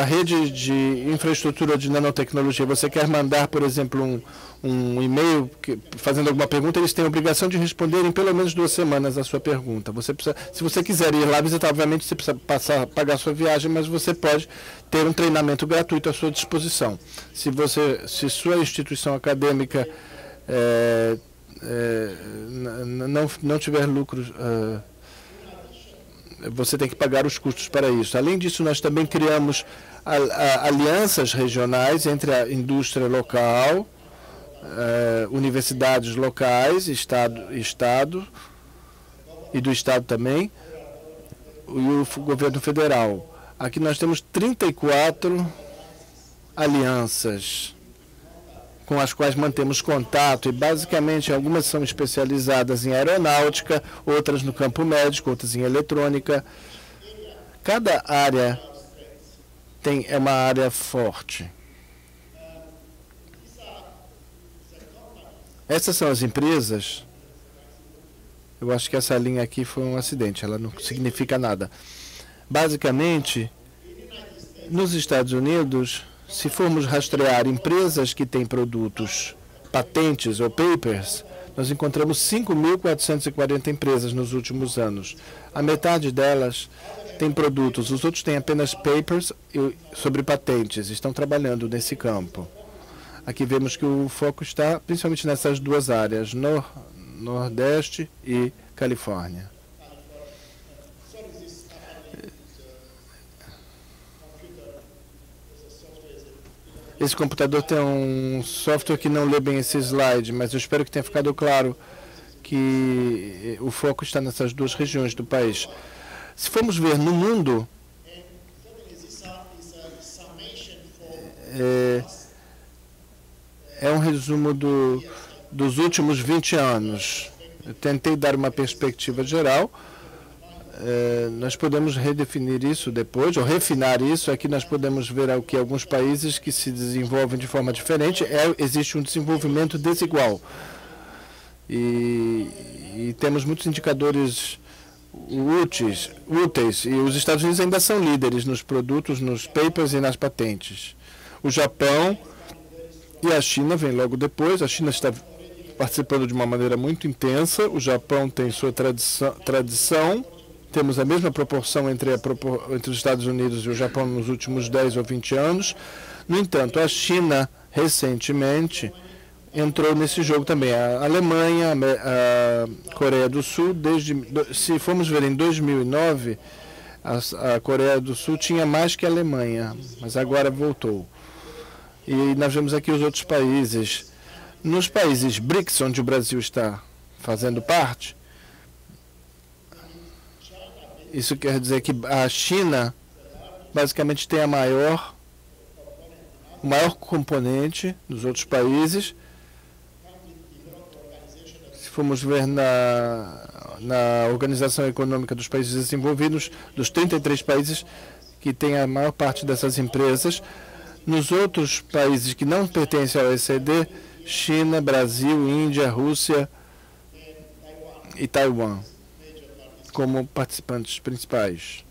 a rede de infraestrutura de nanotecnologia. Você quer mandar, por exemplo, um e-mail fazendo alguma pergunta, eles têm a obrigação de responder em pelo menos 2 semanas a sua pergunta. Se você quiser ir lá visitar, obviamente você precisa pagar a sua viagem, mas você pode ter um treinamento gratuito à sua disposição. Se sua instituição acadêmica não tiver lucros, você tem que pagar os custos para isso. Além disso, nós também criamos alianças regionais entre a indústria local, universidades locais, Estado e do Estado também, e o governo federal. Aqui nós temos 34 alianças com as quais mantemos contato, e basicamente algumas são especializadas em aeronáutica, outras no campo médico, outras em eletrônica. Cada área é uma área forte. Essas são as empresas. Eu acho que essa linha aqui foi um acidente, ela não significa nada. Basicamente, nos Estados Unidos, se formos rastrear empresas que têm produtos, patentes ou papers, nós encontramos 5.440 empresas nos últimos anos. A metade delas tem produtos, os outros têm apenas papers sobre patentes, estão trabalhando nesse campo. Aqui vemos que o foco está principalmente nessas 2 áreas, Nordeste e Califórnia. Esse computador tem um software que não lê bem esse slide, mas eu espero que tenha ficado claro que o foco está nessas 2 regiões do país. Se formos ver no mundo, é um resumo dos últimos 20 anos. Eu tentei dar uma perspectiva geral. Nós podemos redefinir isso depois, ou refinar isso. Aqui nós podemos ver que alguns países que se desenvolvem de forma diferente, existe um desenvolvimento desigual. E temos muitos indicadores úteis, e os Estados Unidos ainda são líderes nos produtos, nos papers e nas patentes. O Japão e a China vêm logo depois. A China está participando de uma maneira muito intensa, o Japão tem sua tradição. Temos a mesma proporção entre os Estados Unidos e o Japão nos últimos 10 ou 20 anos. No entanto, a China, recentemente, entrou nesse jogo também. A Alemanha, a Coreia do Sul, se formos ver em 2009, a Coreia do Sul tinha mais que a Alemanha, mas agora voltou. E nós vemos aqui os outros países. Nos países BRICS, onde o Brasil está fazendo parte, isso quer dizer que a China basicamente tem o maior componente dos outros países. Se formos ver na Organização Econômica dos Países Desenvolvidos, dos 33 países que tem a maior parte dessas empresas, nos outros países que não pertencem ao OECD, China, Brasil, Índia, Rússia e Taiwan como participantes principais.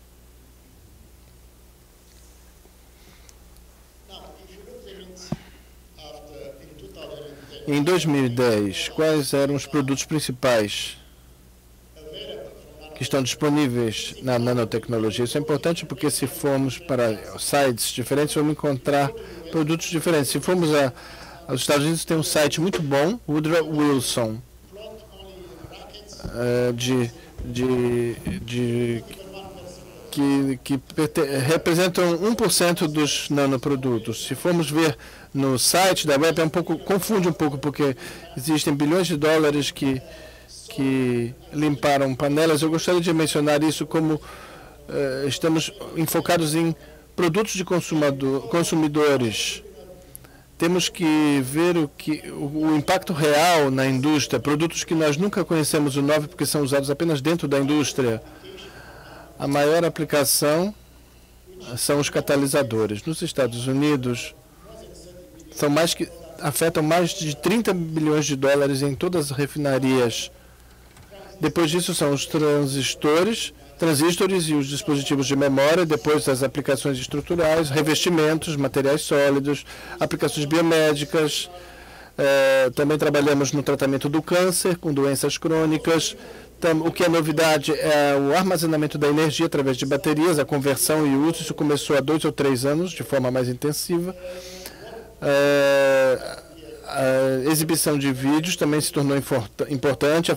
Em 2010, quais eram os produtos principais que estão disponíveis na nanotecnologia? Isso é importante porque se formos para sites diferentes, vamos encontrar produtos diferentes. Se formos aos Estados Unidos, tem um site muito bom, Woodrow Wilson, que representam 1% dos nanoprodutos. Se formos ver no site da web, confunde um pouco, porque existem bilhões de dólares que limparam panelas. Eu gostaria de mencionar isso como estamos enfocados em produtos de consumidores. Temos que ver o impacto real na indústria, produtos que nós nunca conhecemos o nome porque são usados apenas dentro da indústria. A maior aplicação são os catalisadores. Nos Estados Unidos, afetam mais de 30 bilhões de dólares em todas as refinarias. Depois disso são os transistores, transistores e os dispositivos de memória, depois as aplicações estruturais, revestimentos, materiais sólidos, aplicações biomédicas. Também trabalhamos no tratamento do câncer, com doenças crônicas. O que é novidade é o armazenamento da energia através de baterias, a conversão e o uso. Isso começou há 2 ou 3 anos, de forma mais intensiva. A exibição de vídeos também se tornou importante, a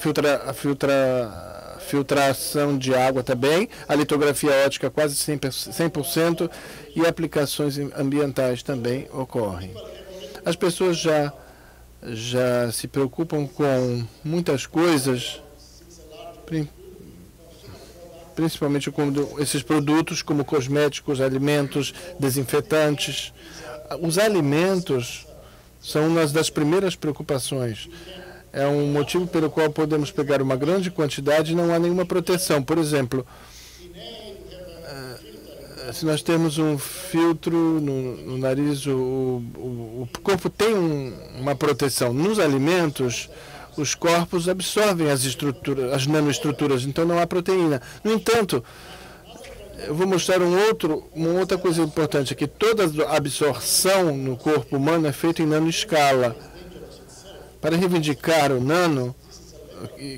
filtração de água também, a litografia ótica quase 100% e aplicações ambientais também ocorrem. As pessoas já se preocupam com muitas coisas, principalmente com esses produtos como cosméticos, alimentos, desinfetantes. Os alimentos são uma das primeiras preocupações. É um motivo pelo qual podemos pegar uma grande quantidade e não há nenhuma proteção. Por exemplo, se nós temos um filtro no nariz, o corpo tem uma proteção. Nos alimentos, os corpos absorvem as nanoestruturas, então não há proteína. No entanto, eu vou mostrar uma outra coisa importante aqui. Toda a absorção no corpo humano é feita em nanoescala. Para reivindicar o nano,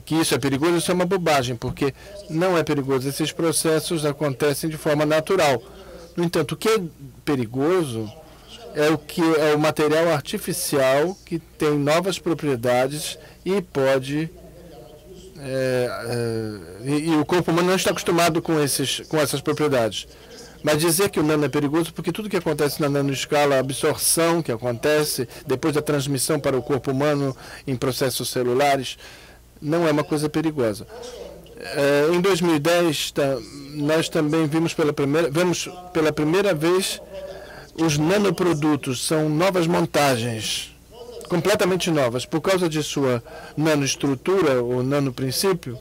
que isso é perigoso, isso é uma bobagem, porque não é perigoso. Esses processos acontecem de forma natural. No entanto, o que é perigoso é o material artificial que tem novas propriedades e pode... e o corpo humano não está acostumado com essas propriedades. Mas dizer que o nano é perigoso, porque tudo que acontece na nanoescala, a absorção que acontece depois da transmissão para o corpo humano em processos celulares, não é uma coisa perigosa. Em 2010, nós também vemos pela primeira vez os nanoprodutos, são novas montagens, completamente novas. Por causa de sua nanoestrutura, ou nanoprincípio,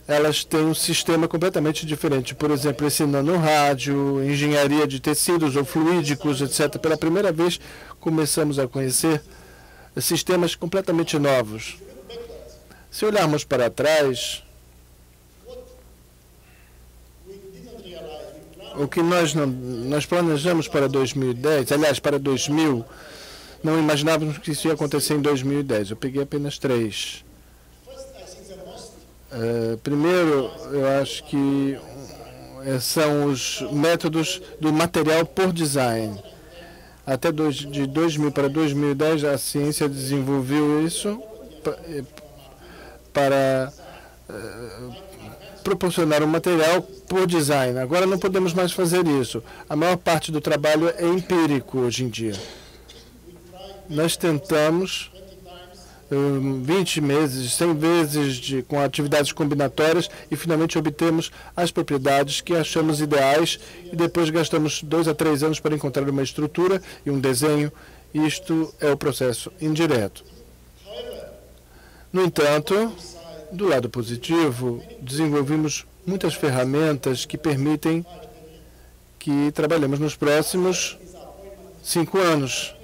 elas têm um sistema completamente diferente. Por exemplo, esse nanorádio, engenharia de tecidos ou fluídicos, etc. Pela primeira vez, começamos a conhecer sistemas completamente novos. Se olharmos para trás, o que nós planejamos para 2010, aliás, para 2000, não imaginávamos que isso ia acontecer em 2010. Eu peguei apenas 3. Primeiro, eu acho que são os métodos do material por design. Até de 2000 para 2010, a ciência desenvolveu isso para proporcionar um material por design. Agora não podemos mais fazer isso. A maior parte do trabalho é empírico hoje em dia. Nós tentamos 20 meses, 100 vezes com atividades combinatórias e finalmente obtemos as propriedades que achamos ideais e depois gastamos 2 a 3 anos para encontrar uma estrutura e um desenho. Isto é o processo indireto. No entanto, do lado positivo, desenvolvemos muitas ferramentas que permitem que trabalhemos nos próximos 5 anos.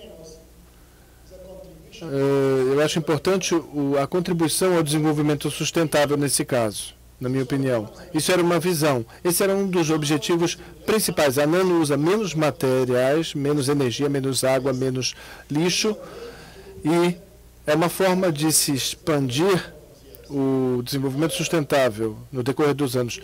Eu acho importante a contribuição ao desenvolvimento sustentável nesse caso, na minha opinião. Isso era uma visão. Esse era um dos objetivos principais. A Nano usa menos materiais, menos energia, menos água, menos lixo. E é uma forma de se expandir o desenvolvimento sustentável no decorrer dos anos.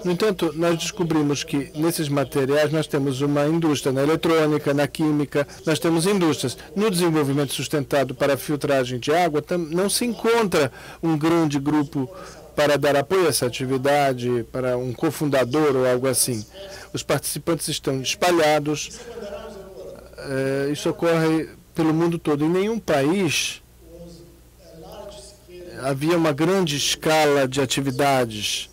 No entanto, nós descobrimos que nesses materiais nós temos uma indústria, na eletrônica, na química, nós temos indústrias. No desenvolvimento sustentado para a filtragem de água, não se encontra um grande grupo para dar apoio a essa atividade, para um cofundador ou algo assim. Os participantes estão espalhados. Isso ocorre pelo mundo todo. Em nenhum país havia uma grande escala de atividades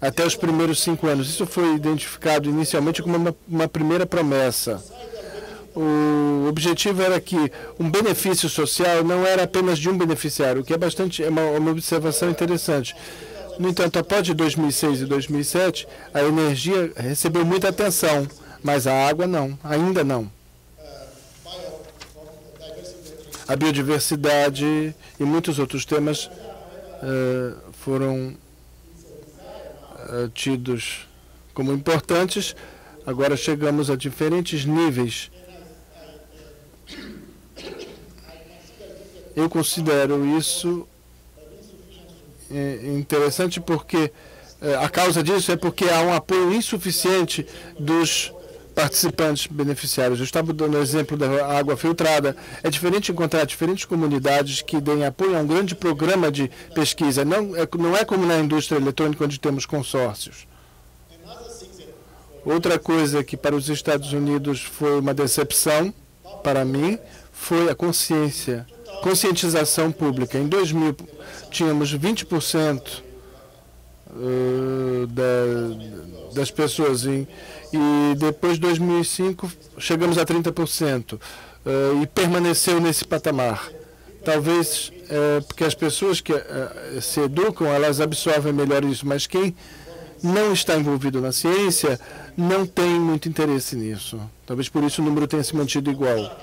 até os primeiros 5 anos. Isso foi identificado inicialmente como uma primeira promessa. O objetivo era que um benefício social não era apenas de um beneficiário, o que é uma observação interessante. No entanto, após 2006 e 2007, a energia recebeu muita atenção, mas a água não, ainda não. A biodiversidade e muitos outros temas foram tidos como importantes, agora chegamos a diferentes níveis. Eu considero isso interessante porque a causa disso é porque há um apoio insuficiente dos participantes beneficiários. Eu estava dando o exemplo da água filtrada. É diferente encontrar diferentes comunidades que deem apoio a um grande programa de pesquisa. Não é como na indústria eletrônica, onde temos consórcios. Outra coisa que para os Estados Unidos foi uma decepção, para mim, foi a conscientização pública. Em 2000, tínhamos 20% das pessoas, e depois de 2005 chegamos a 30%, e permaneceu nesse patamar. Talvez porque as pessoas que se educam, elas absorvem melhor isso, mas quem não está envolvido na ciência não tem muito interesse nisso. Talvez por isso o número tenha se mantido igual.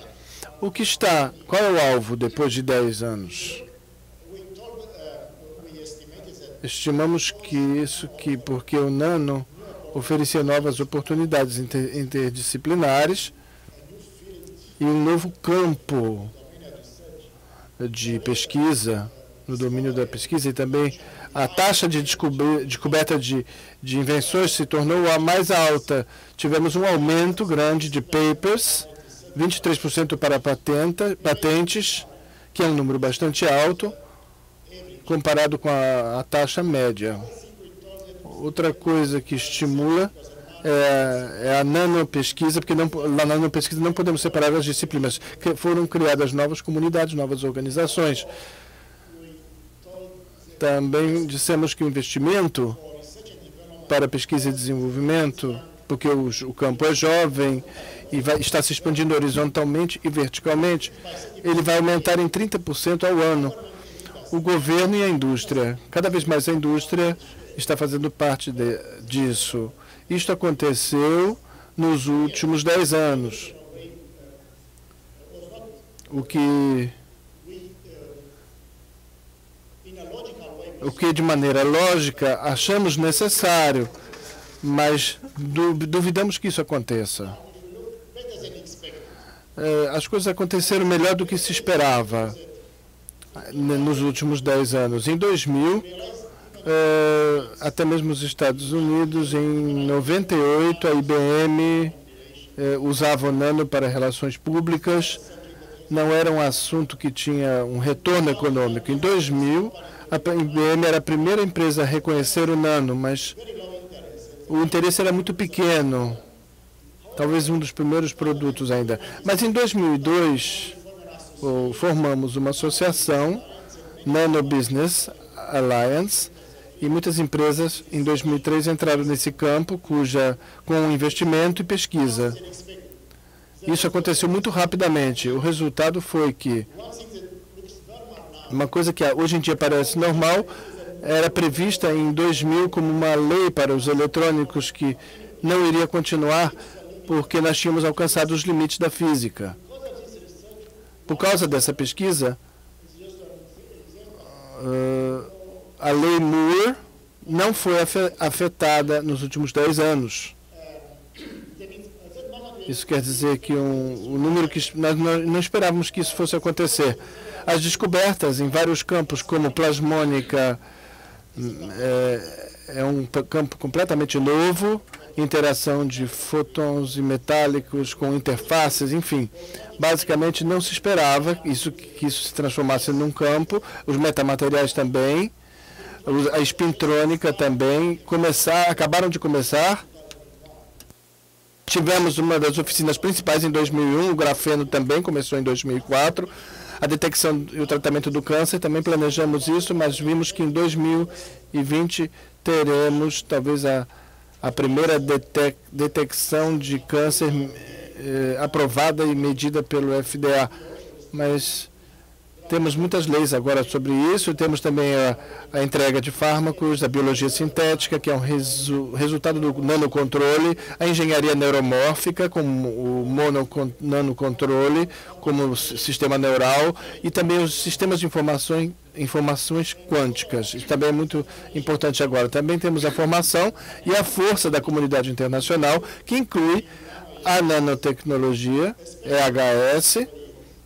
Qual é o alvo depois de 10 anos? Estimamos porque o nano oferecia novas oportunidades interdisciplinares e um novo campo de pesquisa, no domínio da pesquisa, e também a taxa de descoberta de invenções se tornou a mais alta. Tivemos um aumento grande de papers, 23% para patentes, que é um número bastante alto, comparado com a taxa média. Outra coisa que estimula é a nanopesquisa, porque na nanopesquisa não podemos separar as disciplinas. Foram criadas novas comunidades, novas organizações. Também dissemos que o investimento para pesquisa e desenvolvimento, porque o campo é jovem e está se expandindo horizontalmente e verticalmente, ele vai aumentar em 30% ao ano. O governo e a indústria, cada vez mais a indústria está fazendo parte disso. Isto aconteceu nos últimos 10 anos. O que de maneira lógica achamos necessário, mas duvidamos que isso aconteça. As coisas aconteceram melhor do que se esperava nos últimos 10 anos. Em 2000, até mesmo os Estados Unidos, em 98, a IBM usava o nano para relações públicas. Não era um assunto que tinha um retorno econômico. Em 2000, a IBM era a primeira empresa a reconhecer o nano, mas o interesse era muito pequeno. Talvez um dos primeiros produtos ainda. Mas em 2002, formamos uma associação, Nano Business Alliance, e muitas empresas em 2003 entraram nesse campo, com investimento e pesquisa. Isso aconteceu muito rapidamente. O resultado foi que uma coisa que hoje em dia parece normal, era prevista em 2000 como uma lei para os eletrônicos que não iria continuar porque nós tínhamos alcançado os limites da física. Por causa dessa pesquisa, a lei Moore não foi afetada nos últimos 10 anos. Isso quer dizer que o número que nós não esperávamos que isso fosse acontecer. As descobertas em vários campos, como plasmônica, é um campo completamente novo, interação de fótons e metálicos com interfaces, enfim. Basicamente, não se esperava que isso se transformasse num campo. Os metamateriais também, a espintrônica também, acabaram de começar. Tivemos uma das oficinas principais em 2001, o grafeno também começou em 2004. A detecção e o tratamento do câncer, também planejamos isso, mas vimos que em 2020 teremos talvez a primeira detecção de câncer aprovada e medida pelo FDA. Mas Temos muitas leis agora sobre isso, temos também a entrega de fármacos, a biologia sintética, que é um resultado do nanocontrole, a engenharia neuromórfica, como o nanocontrole, como o sistema neural, e também os sistemas de informações quânticas. Isso também é muito importante agora. Também temos a formação e a força da comunidade internacional, que inclui a nanotecnologia, EHS,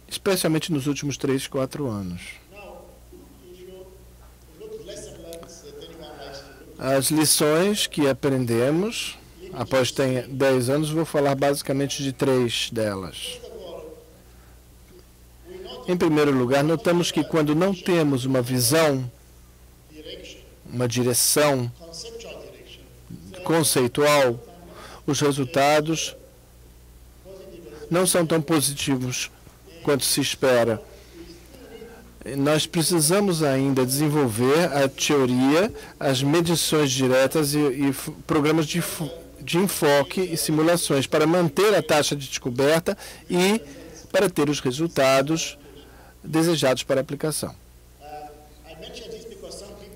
especialmente nos últimos 3, 4 anos. As lições que aprendemos, após 10 anos, vou falar basicamente de 3 delas. Em primeiro lugar, notamos que quando não temos uma visão, uma direção conceitual, os resultados não são tão positivos quanto se espera. Nós precisamos ainda desenvolver a teoria, as medições diretas e programas de enfoque e simulações para manter a taxa de descoberta e para ter os resultados desejados para a aplicação.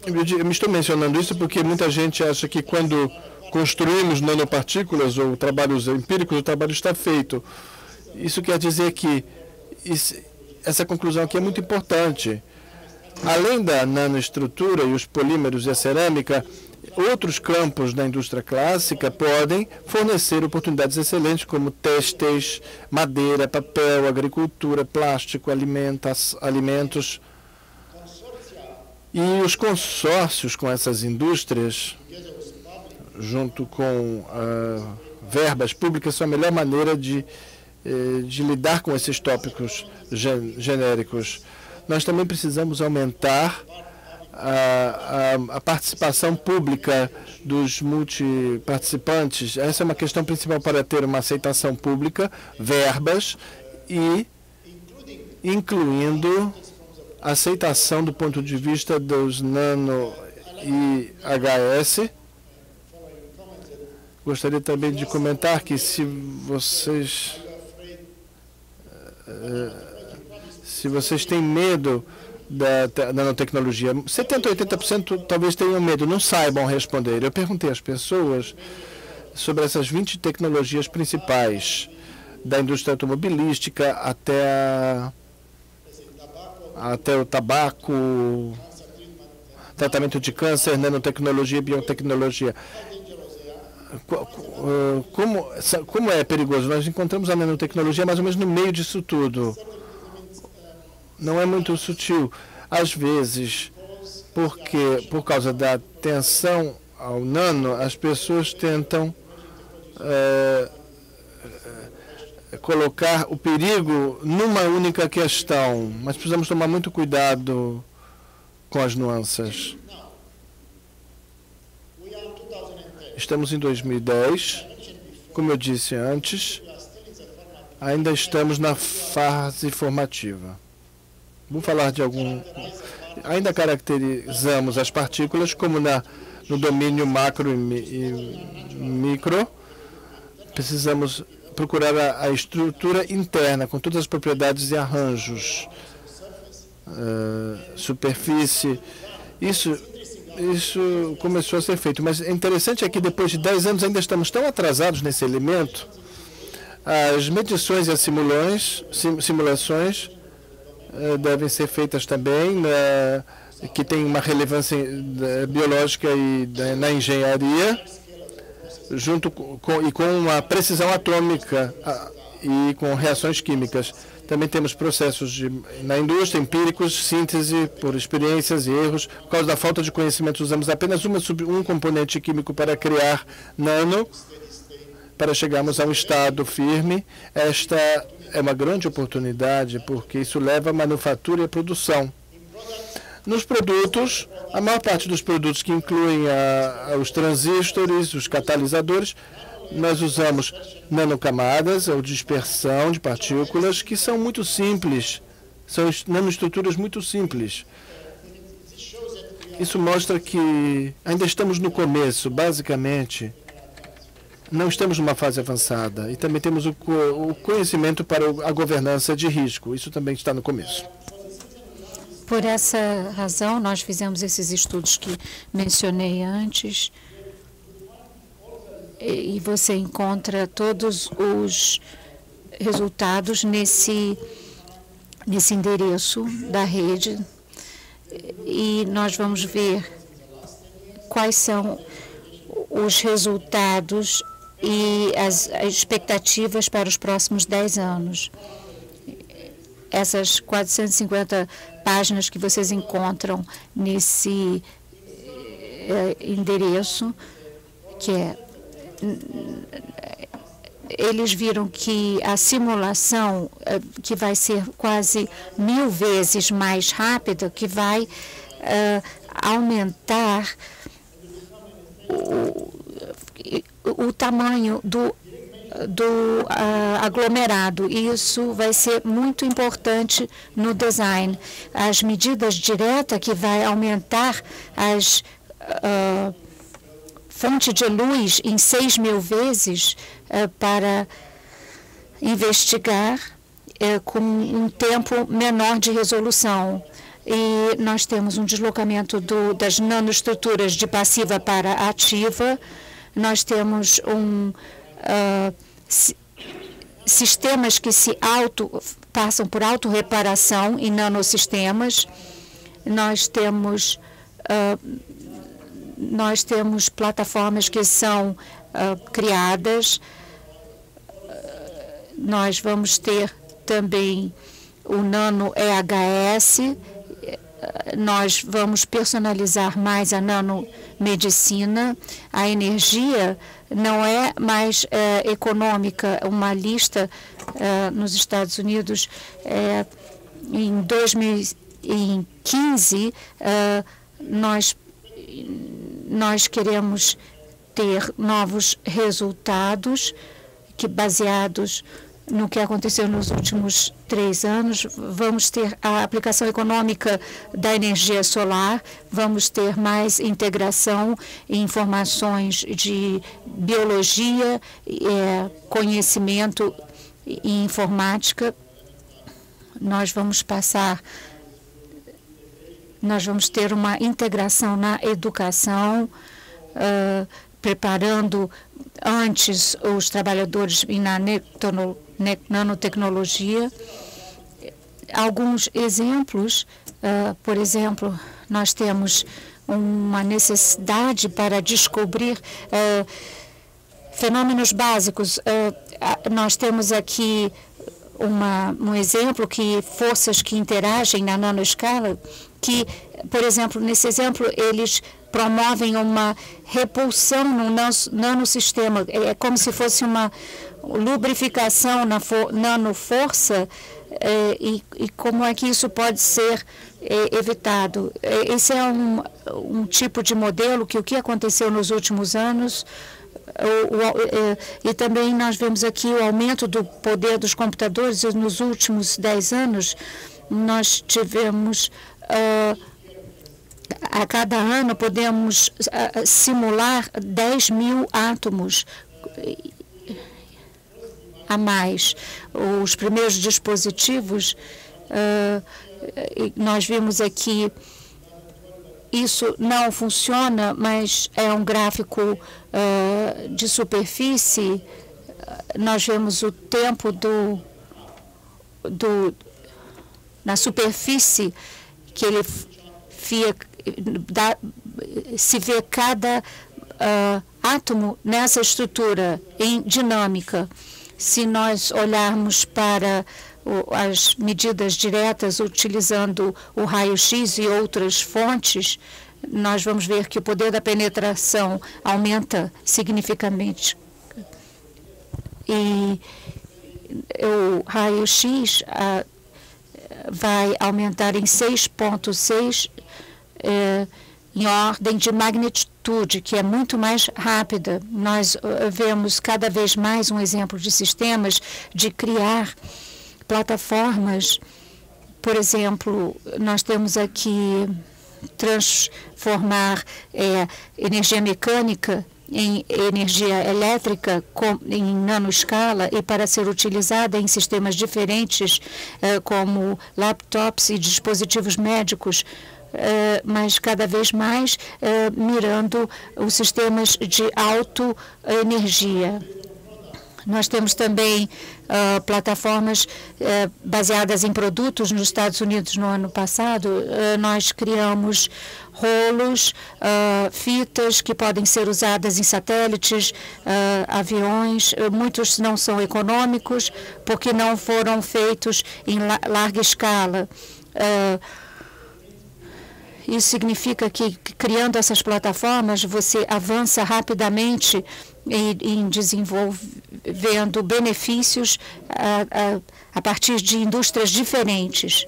Eu estou mencionando isso porque muita gente acha que quando construímos nanopartículas ou trabalhos empíricos, o trabalho está feito. Isso quer dizer que essa conclusão aqui é muito importante. Além da nanoestrutura e os polímeros e a cerâmica, outros campos da indústria clássica podem fornecer oportunidades excelentes, como têxteis, madeira, papel, agricultura, plástico, alimentos. E os consórcios com essas indústrias, junto com verbas públicas, são a melhor maneira de lidar com esses tópicos genéricos. Nós também precisamos aumentar a participação pública dos multiparticipantes. Essa é uma questão principal para ter uma aceitação pública, verbas e incluindo a aceitação do ponto de vista dos nano e HS. Gostaria também de comentar que se vocês têm medo da nanotecnologia, 70% a 80% talvez tenham medo, não saibam responder. Eu perguntei às pessoas sobre essas 20 tecnologias principais, da indústria automobilística até o tabaco, tratamento de câncer, nanotecnologia, biotecnologia. Como é perigoso? Nós encontramos a nanotecnologia mais ou menos no meio disso tudo. Não é muito sutil. Às vezes, por causa da tensão ao nano, as pessoas tentam colocar o perigo numa única questão, mas precisamos tomar muito cuidado com as nuances. Estamos em 2010, como eu disse antes, ainda estamos na fase formativa. Vou falar de ainda caracterizamos as partículas como no domínio macro e micro. Precisamos procurar a estrutura interna, com todas as propriedades e arranjos, superfície. Isso começou a ser feito, mas é interessante é que depois de 10 anos ainda estamos tão atrasados nesse elemento. As medições e as simulações devem ser feitas também, que tem uma relevância biológica e na engenharia, junto com uma precisão atômica e com reações químicas. Também temos processos na indústria, empíricos, síntese por experiências e erros. Por causa da falta de conhecimento, usamos apenas um componente químico para criar nano, para chegarmos a um estado firme. Esta é uma grande oportunidade, porque isso leva à manufatura e à produção. Nos produtos, a maior parte dos produtos que incluem os transistores, os catalisadores, nós usamos nanocamadas ou dispersão de partículas que são muito simples, são nanoestruturas muito simples. Isso mostra que ainda estamos no começo, basicamente. Não estamos numa fase avançada. E também temos o conhecimento para a governança de risco. Isso também está no começo. Por essa razão, nós fizemos esses estudos que mencionei antes, e você encontra todos os resultados nesse endereço da rede, e nós vamos ver quais são os resultados e as expectativas para os próximos 10 anos. Essas 450 páginas que vocês encontram nesse endereço, que eles viram que a simulação, que vai ser quase 1000 vezes mais rápida, que vai aumentar o tamanho do aglomerado. Isso vai ser muito importante no design. As medidas diretas, que vai aumentar as fonte de luz em 6.000 vezes para investigar com um tempo menor de resolução. E nós temos um deslocamento das nanoestruturas de passiva para ativa. Nós temos sistemas que passam por autorreparação em nanosistemas. Nós temos plataformas que são criadas. Nós vamos ter também o nano EHS. Nós vamos personalizar mais a nanomedicina. A energia não é mais econômica. Uma lista nos Estados Unidos, em 2015, nós queremos ter novos resultados baseados no que aconteceu nos últimos 3 anos. Vamos ter a aplicação econômica da energia solar, vamos ter mais integração em informações de biologia, conhecimento e informática. Nós vamos ter uma integração na educação, preparando antes os trabalhadores na nanotecnologia. Alguns exemplos, por exemplo, nós temos uma necessidade para descobrir fenômenos básicos. Nós temos aqui um exemplo que forças que interagem na nanoescala, que, por exemplo, nesse exemplo, eles promovem uma repulsão no nanosistema. É como se fosse uma lubrificação na nanoforça, e como é que isso pode ser evitado. Esse é um tipo de modelo que o que aconteceu nos últimos anos. E também nós vemos aqui o aumento do poder dos computadores. Nos últimos 10 anos, nós tivemos, a cada ano, podemos simular 10.000 átomos a mais. Os primeiros dispositivos, nós vimos aqui, isso não funciona, mas é um gráfico de superfície. Nós vemos o tempo na superfície que ele se vê cada átomo nessa estrutura em dinâmica. Se nós olharmos para as medidas diretas utilizando o raio-x e outras fontes, nós vamos ver que o poder da penetração aumenta significativamente. E o raio-x vai aumentar em 6,6 em ordem de magnitude, que é muito mais rápida. Nós vemos cada vez mais um exemplo de sistemas de criar plataformas. Por exemplo, nós temos aqui transformar energia mecânica em energia elétrica em nanoescala e para ser utilizada em sistemas diferentes, como laptops e dispositivos médicos, mas cada vez mais mirando os sistemas de autoenergia. Nós temos também plataformas baseadas em produtos nos Estados Unidos. No ano passado, nós criamos rolos, fitas que podem ser usadas em satélites, aviões. Muitos não são econômicos porque não foram feitos em larga escala. Isso significa que, criando essas plataformas, você avança rapidamente em desenvolvendo benefícios a partir de indústrias diferentes.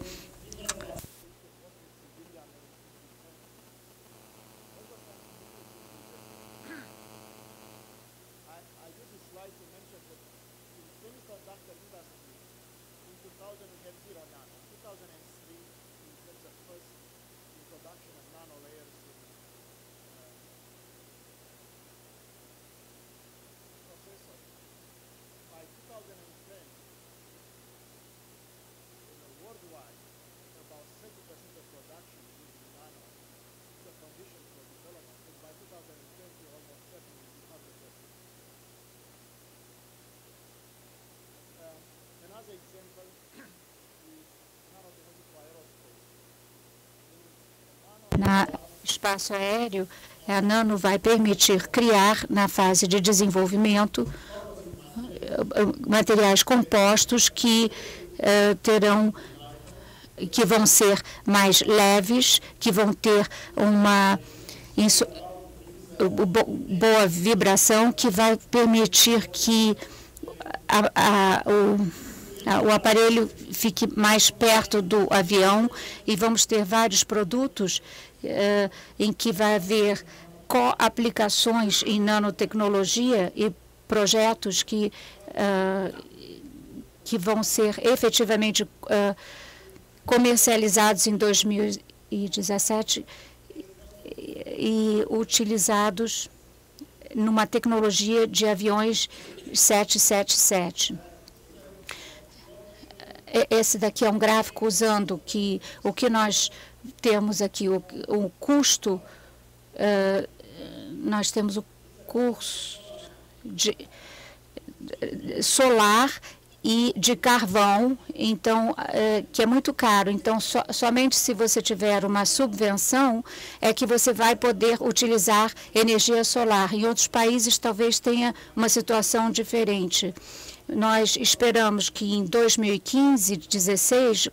No espaço aéreo, a Nano vai permitir criar, na fase de desenvolvimento, materiais compostos que que vão ser mais leves, que vão ter uma boa vibração, que vai permitir que o aparelho fique mais perto do avião, e vamos ter vários produtos em que vai haver co-aplicações em nanotecnologia e projetos que vão ser efetivamente comercializados em 2017 e utilizados numa tecnologia de aviões 777. Esse daqui é um gráfico usando o que nós temos aqui, o custo, nós temos o curso de solar e de carvão, então, que é muito caro. Então, somente se você tiver uma subvenção é que você vai poder utilizar energia solar. Em outros países, talvez tenha uma situação diferente. Nós esperamos que em 2015, 2016,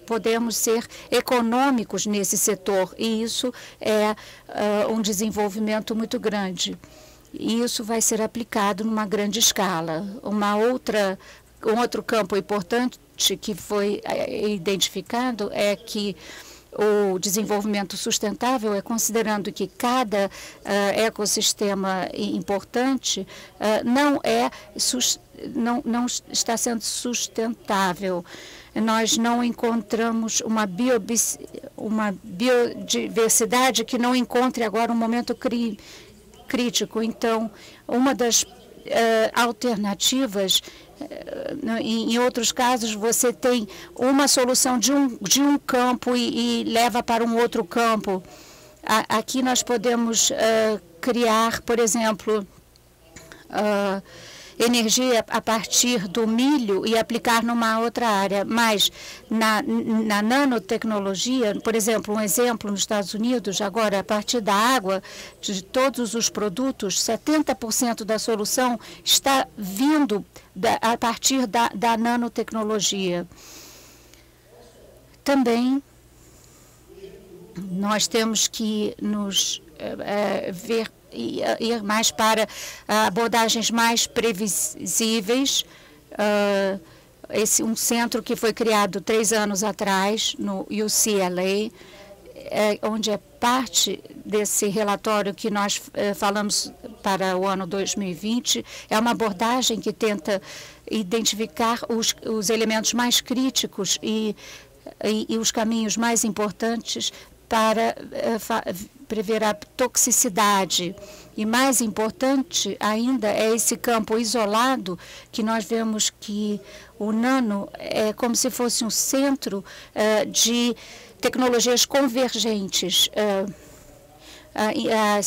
podemos ser econômicos nesse setor, e isso é um desenvolvimento muito grande. E isso vai ser aplicado numa grande escala. Um outro campo importante que foi identificado é que o desenvolvimento sustentável é considerando que cada ecossistema importante não está sendo sustentável. Nós não encontramos uma biodiversidade que não encontre agora um momento crítico. Então, uma das alternativas, em outros casos, você tem uma solução de um campo e leva para um outro campo. Aqui nós podemos criar, por exemplo, energia a partir do milho e aplicar numa outra área. Mas na nanotecnologia, por exemplo, um exemplo nos Estados Unidos, agora a partir da água, de todos os produtos, 70% da solução está vindo a partir da nanotecnologia. Também nós temos que nos ir mais para abordagens mais previsíveis. Um centro que foi criado 3 anos atrás no UCLA, onde é parte desse relatório que nós falamos para o ano 2020, é uma abordagem que tenta identificar os elementos mais críticos e os caminhos mais importantes para prever a toxicidade. E mais importante ainda é esse campo isolado, que nós vemos que o nano é como se fosse um centro de tecnologias convergentes. A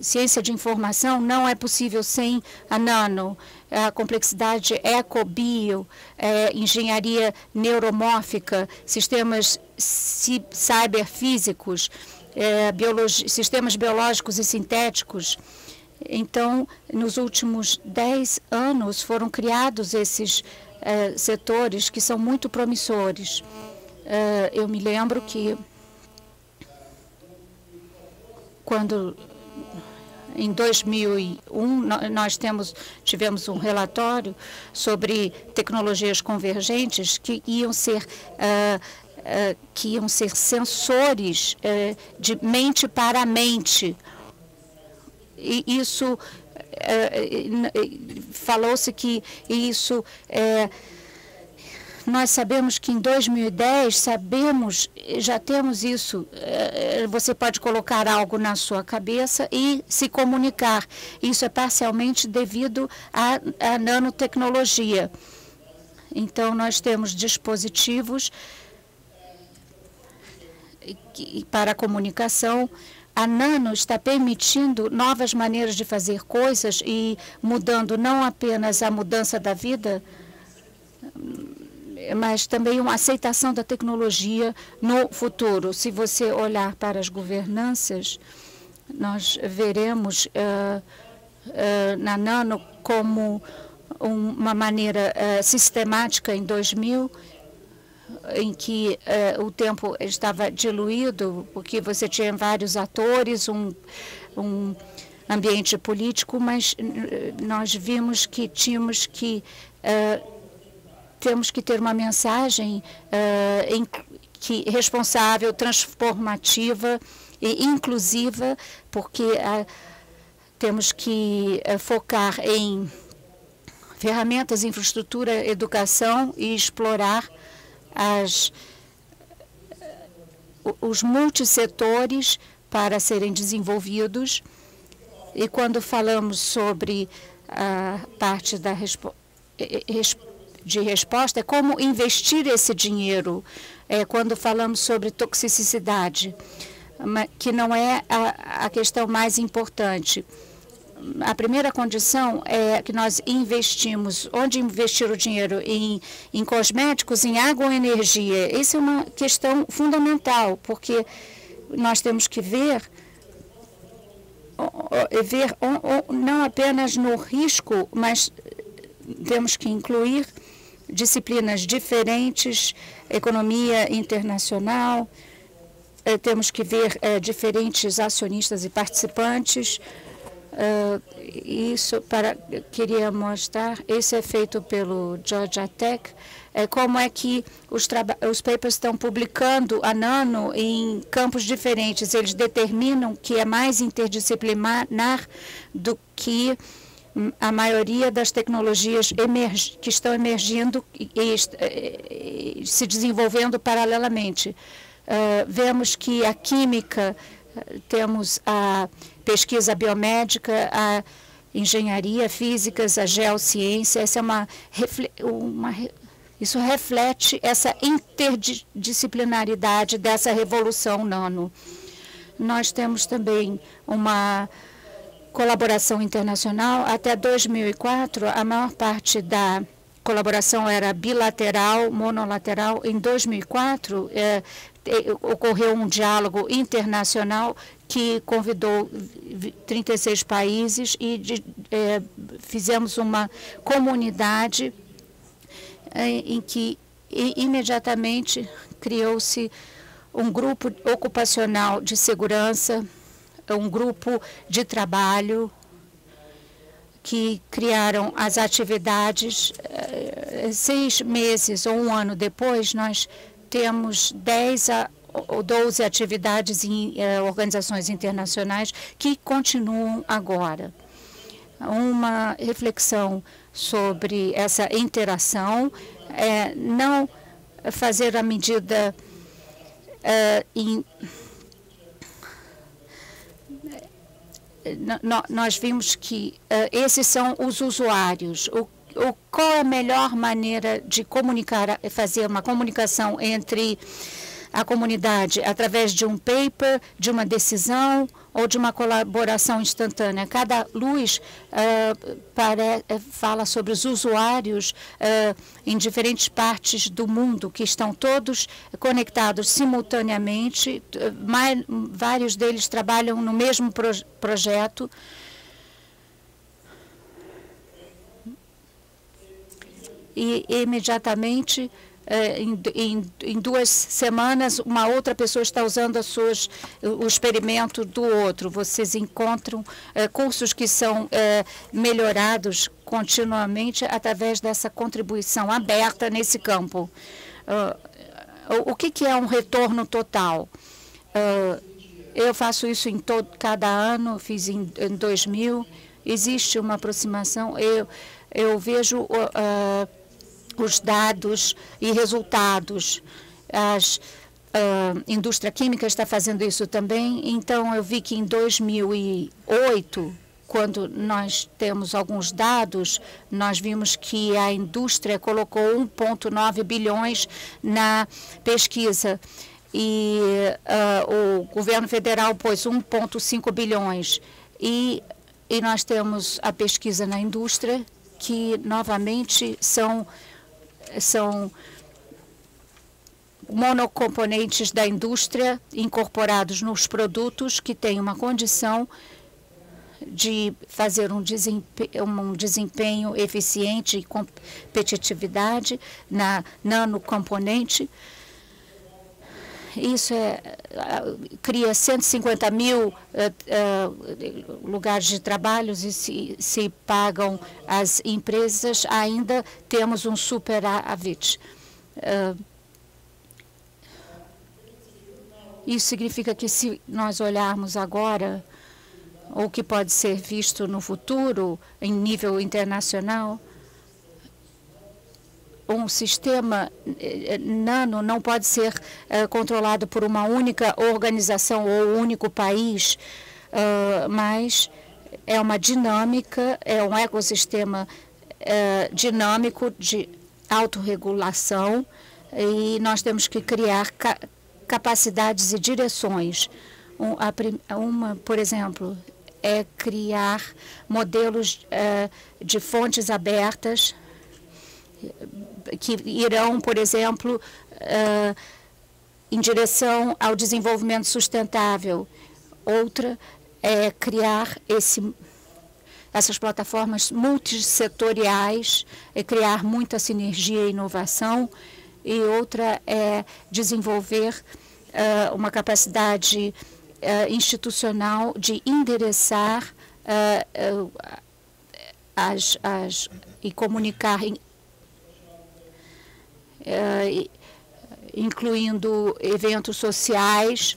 ciência de informação não é possível sem a nano. A complexidade eco-bio, engenharia neuromórfica, sistemas cyberfísicos, sistemas biológicos e sintéticos. Então, nos últimos 10 anos foram criados esses setores que são muito promissores. Eu me lembro que quando em 2001 nós tivemos um relatório sobre tecnologias convergentes que iam ser sensores de mente para mente. E isso falou-se que isso nós sabemos que em 2010 já temos isso. Você pode colocar algo na sua cabeça e se comunicar. Isso é parcialmente devido à nanotecnologia. Então, nós temos dispositivos para a comunicação. A nano está permitindo novas maneiras de fazer coisas e mudando não apenas a mudança da vida, mas também uma aceitação da tecnologia no futuro. Se você olhar para as governanças, nós veremos na nano como uma maneira sistemática em 2000, em que o tempo estava diluído, porque você tinha vários atores, um ambiente político, mas nós vimos que temos que ter uma mensagem responsável, transformativa e inclusiva, porque temos que focar em ferramentas, infraestrutura, educação e explorar os multissetores para serem desenvolvidos. E quando falamos sobre a parte da resposta, é como investir esse dinheiro. Quando falamos sobre toxicidade, que não é a questão mais importante. A primeira condição é que nós investimos. Onde investir o dinheiro? Em cosméticos, em água ou energia? Essa é uma questão fundamental, porque nós temos que ver não apenas no risco, mas temos que incluir disciplinas diferentes, economia internacional, temos que ver diferentes acionistas e participantes. Queria mostrar, isso é feito pelo Georgia Tech, como é que os papers estão publicando a nano em campos diferentes. Eles determinam que é mais interdisciplinar do que a maioria das tecnologias que estão emergindo e se desenvolvendo paralelamente. Vemos que a química, temos a pesquisa biomédica, a engenharia, físicas, a geociência. Isso reflete essa interdisciplinaridade dessa revolução nano. Nós temos também uma colaboração internacional. Até 2004, a maior parte da colaboração era bilateral, monolateral. Em 2004, ocorreu um diálogo internacional que convidou 36 países e fizemos uma comunidade em que imediatamente criou-se um grupo ocupacional de segurança, um grupo de trabalho que criaram as atividades. 6 meses ou 1 ano depois, nós temos 10 ou 12 atividades em organizações internacionais que continuam agora. Uma reflexão sobre essa interação não fazer a medida nós vimos que esses são os usuários. Qual é a melhor maneira de comunicar, fazer uma comunicação entre a comunidade através de um paper, de uma decisão ou de uma colaboração instantânea? Cada luz fala sobre os usuários em diferentes partes do mundo que estão todos conectados simultaneamente. Vários deles trabalham no mesmo projeto. E imediatamente, em 2 semanas, uma outra pessoa está usando o experimento do outro. Vocês encontram cursos que são melhorados continuamente através dessa contribuição aberta nesse campo. O que é um retorno total? Eu faço isso cada ano, fiz em 2000. Existe uma aproximação. Eu vejo os dados e resultados. A indústria química está fazendo isso também. Então, eu vi que em 2008, quando nós temos alguns dados, nós vimos que a indústria colocou 1,9 bilhões na pesquisa. E o governo federal pôs 1,5 bilhões. E nós temos a pesquisa na indústria, que novamente são monocomponentes da indústria incorporados nos produtos que têm uma condição de fazer um desempenho eficiente e competitividade na nanocomponente. Isso cria 150 mil lugares de trabalho e se pagam as empresas, ainda temos um superávit. Isso significa que se nós olharmos agora o que pode ser visto no futuro em nível internacional, um sistema nano não pode ser controlado por uma única organização ou um único país, mas é uma dinâmica, é um ecossistema dinâmico de autorregulação, e nós temos que criar capacidades e direções. Por exemplo, é criar modelos de fontes abertas que irão, por exemplo, em direção ao desenvolvimento sustentável. Outra é criar essas plataformas multissetoriais, é criar muita sinergia e inovação. E outra é desenvolver uma capacidade institucional de endereçar e comunicar, incluindo eventos sociais.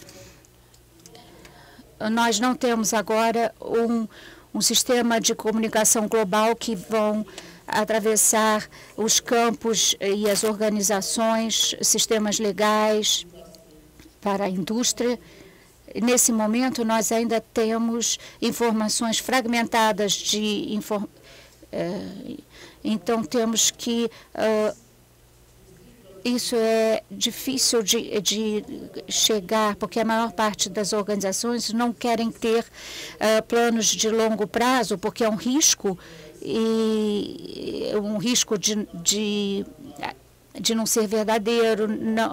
Nós não temos agora um sistema de comunicação global que vão atravessar os campos e as organizações, sistemas legais para a indústria. Nesse momento, nós ainda temos informações fragmentadas então, temos que isso é difícil de chegar, porque a maior parte das organizações não querem ter planos de longo prazo, porque é um risco, e um risco de não ser verdadeiro,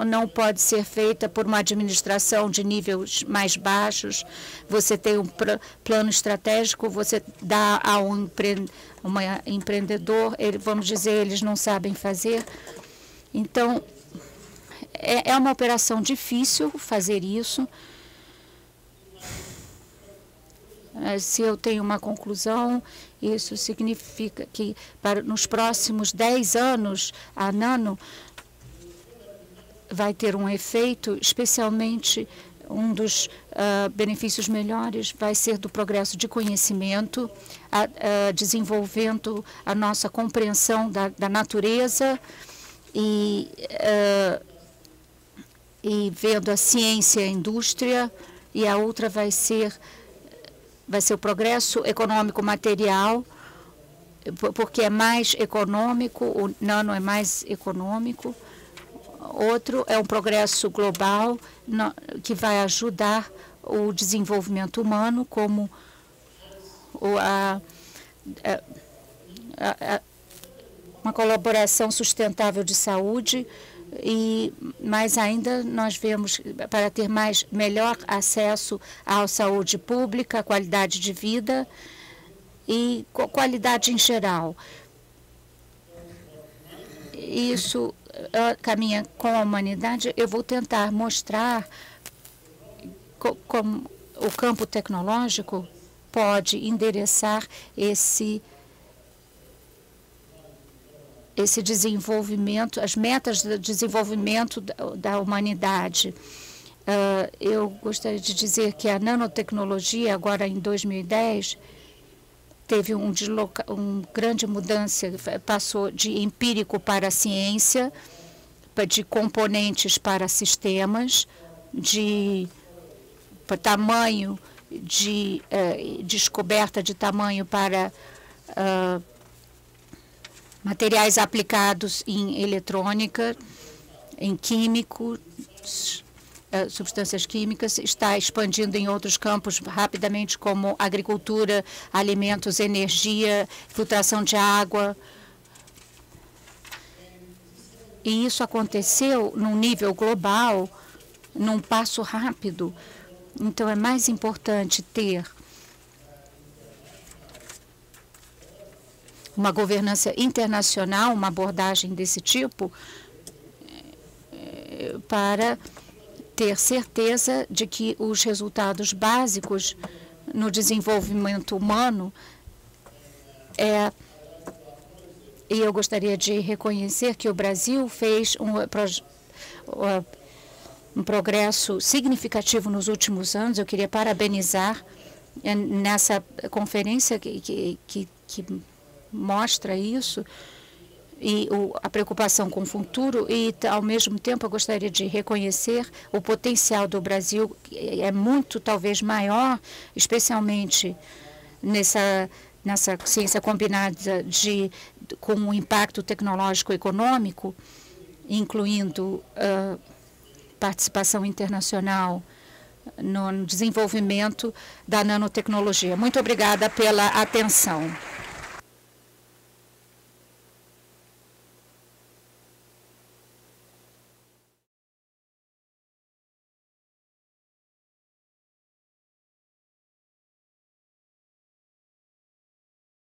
não pode ser feita por uma administração de níveis mais baixos. Você tem um plano estratégico, você dá a um empreendedor, vamos dizer, eles não sabem fazer. Então, é uma operação difícil fazer isso. Se eu tenho uma conclusão, isso significa que nos próximos 10 anos, a Nano vai ter um efeito, especialmente um dos benefícios melhores vai ser do progresso de conhecimento, desenvolvendo a nossa compreensão da natureza e vendo a ciência e a indústria, e a outra vai vai ser o progresso econômico material, porque é mais econômico, o nano é mais econômico. Outro é um progresso global que vai ajudar o desenvolvimento humano, como uma colaboração sustentável de saúde, e mais ainda nós vemos para ter melhor acesso à saúde pública, à qualidade de vida e qualidade em geral. Isso caminha com a humanidade. Eu vou tentar mostrar como o campo tecnológico pode endereçar esse desenvolvimento, as metas de desenvolvimento da humanidade. Eu gostaria de dizer que a nanotecnologia, agora em 2010, teve um grande mudança, passou de empírico para ciência, de componentes para sistemas, de tamanho, de descoberta de tamanho para materiais aplicados em eletrônica, em químicos, substâncias químicas, está expandindo em outros campos rapidamente, como agricultura, alimentos, energia, filtração de água. E isso aconteceu num nível global, num passo rápido. Então, é mais importante ter uma governança internacional, uma abordagem desse tipo, para ter certeza de que os resultados básicos no desenvolvimento humano e eu gostaria de reconhecer que o Brasil fez um progresso significativo nos últimos anos. Eu queria parabenizar nessa conferência que mostra isso, e a preocupação com o futuro, e, ao mesmo tempo, eu gostaria de reconhecer o potencial do Brasil, que é muito, talvez, maior, especialmente nessa ciência combinada com o impacto tecnológico econômico, incluindo participação internacional no desenvolvimento da nanotecnologia. Muito obrigada pela atenção.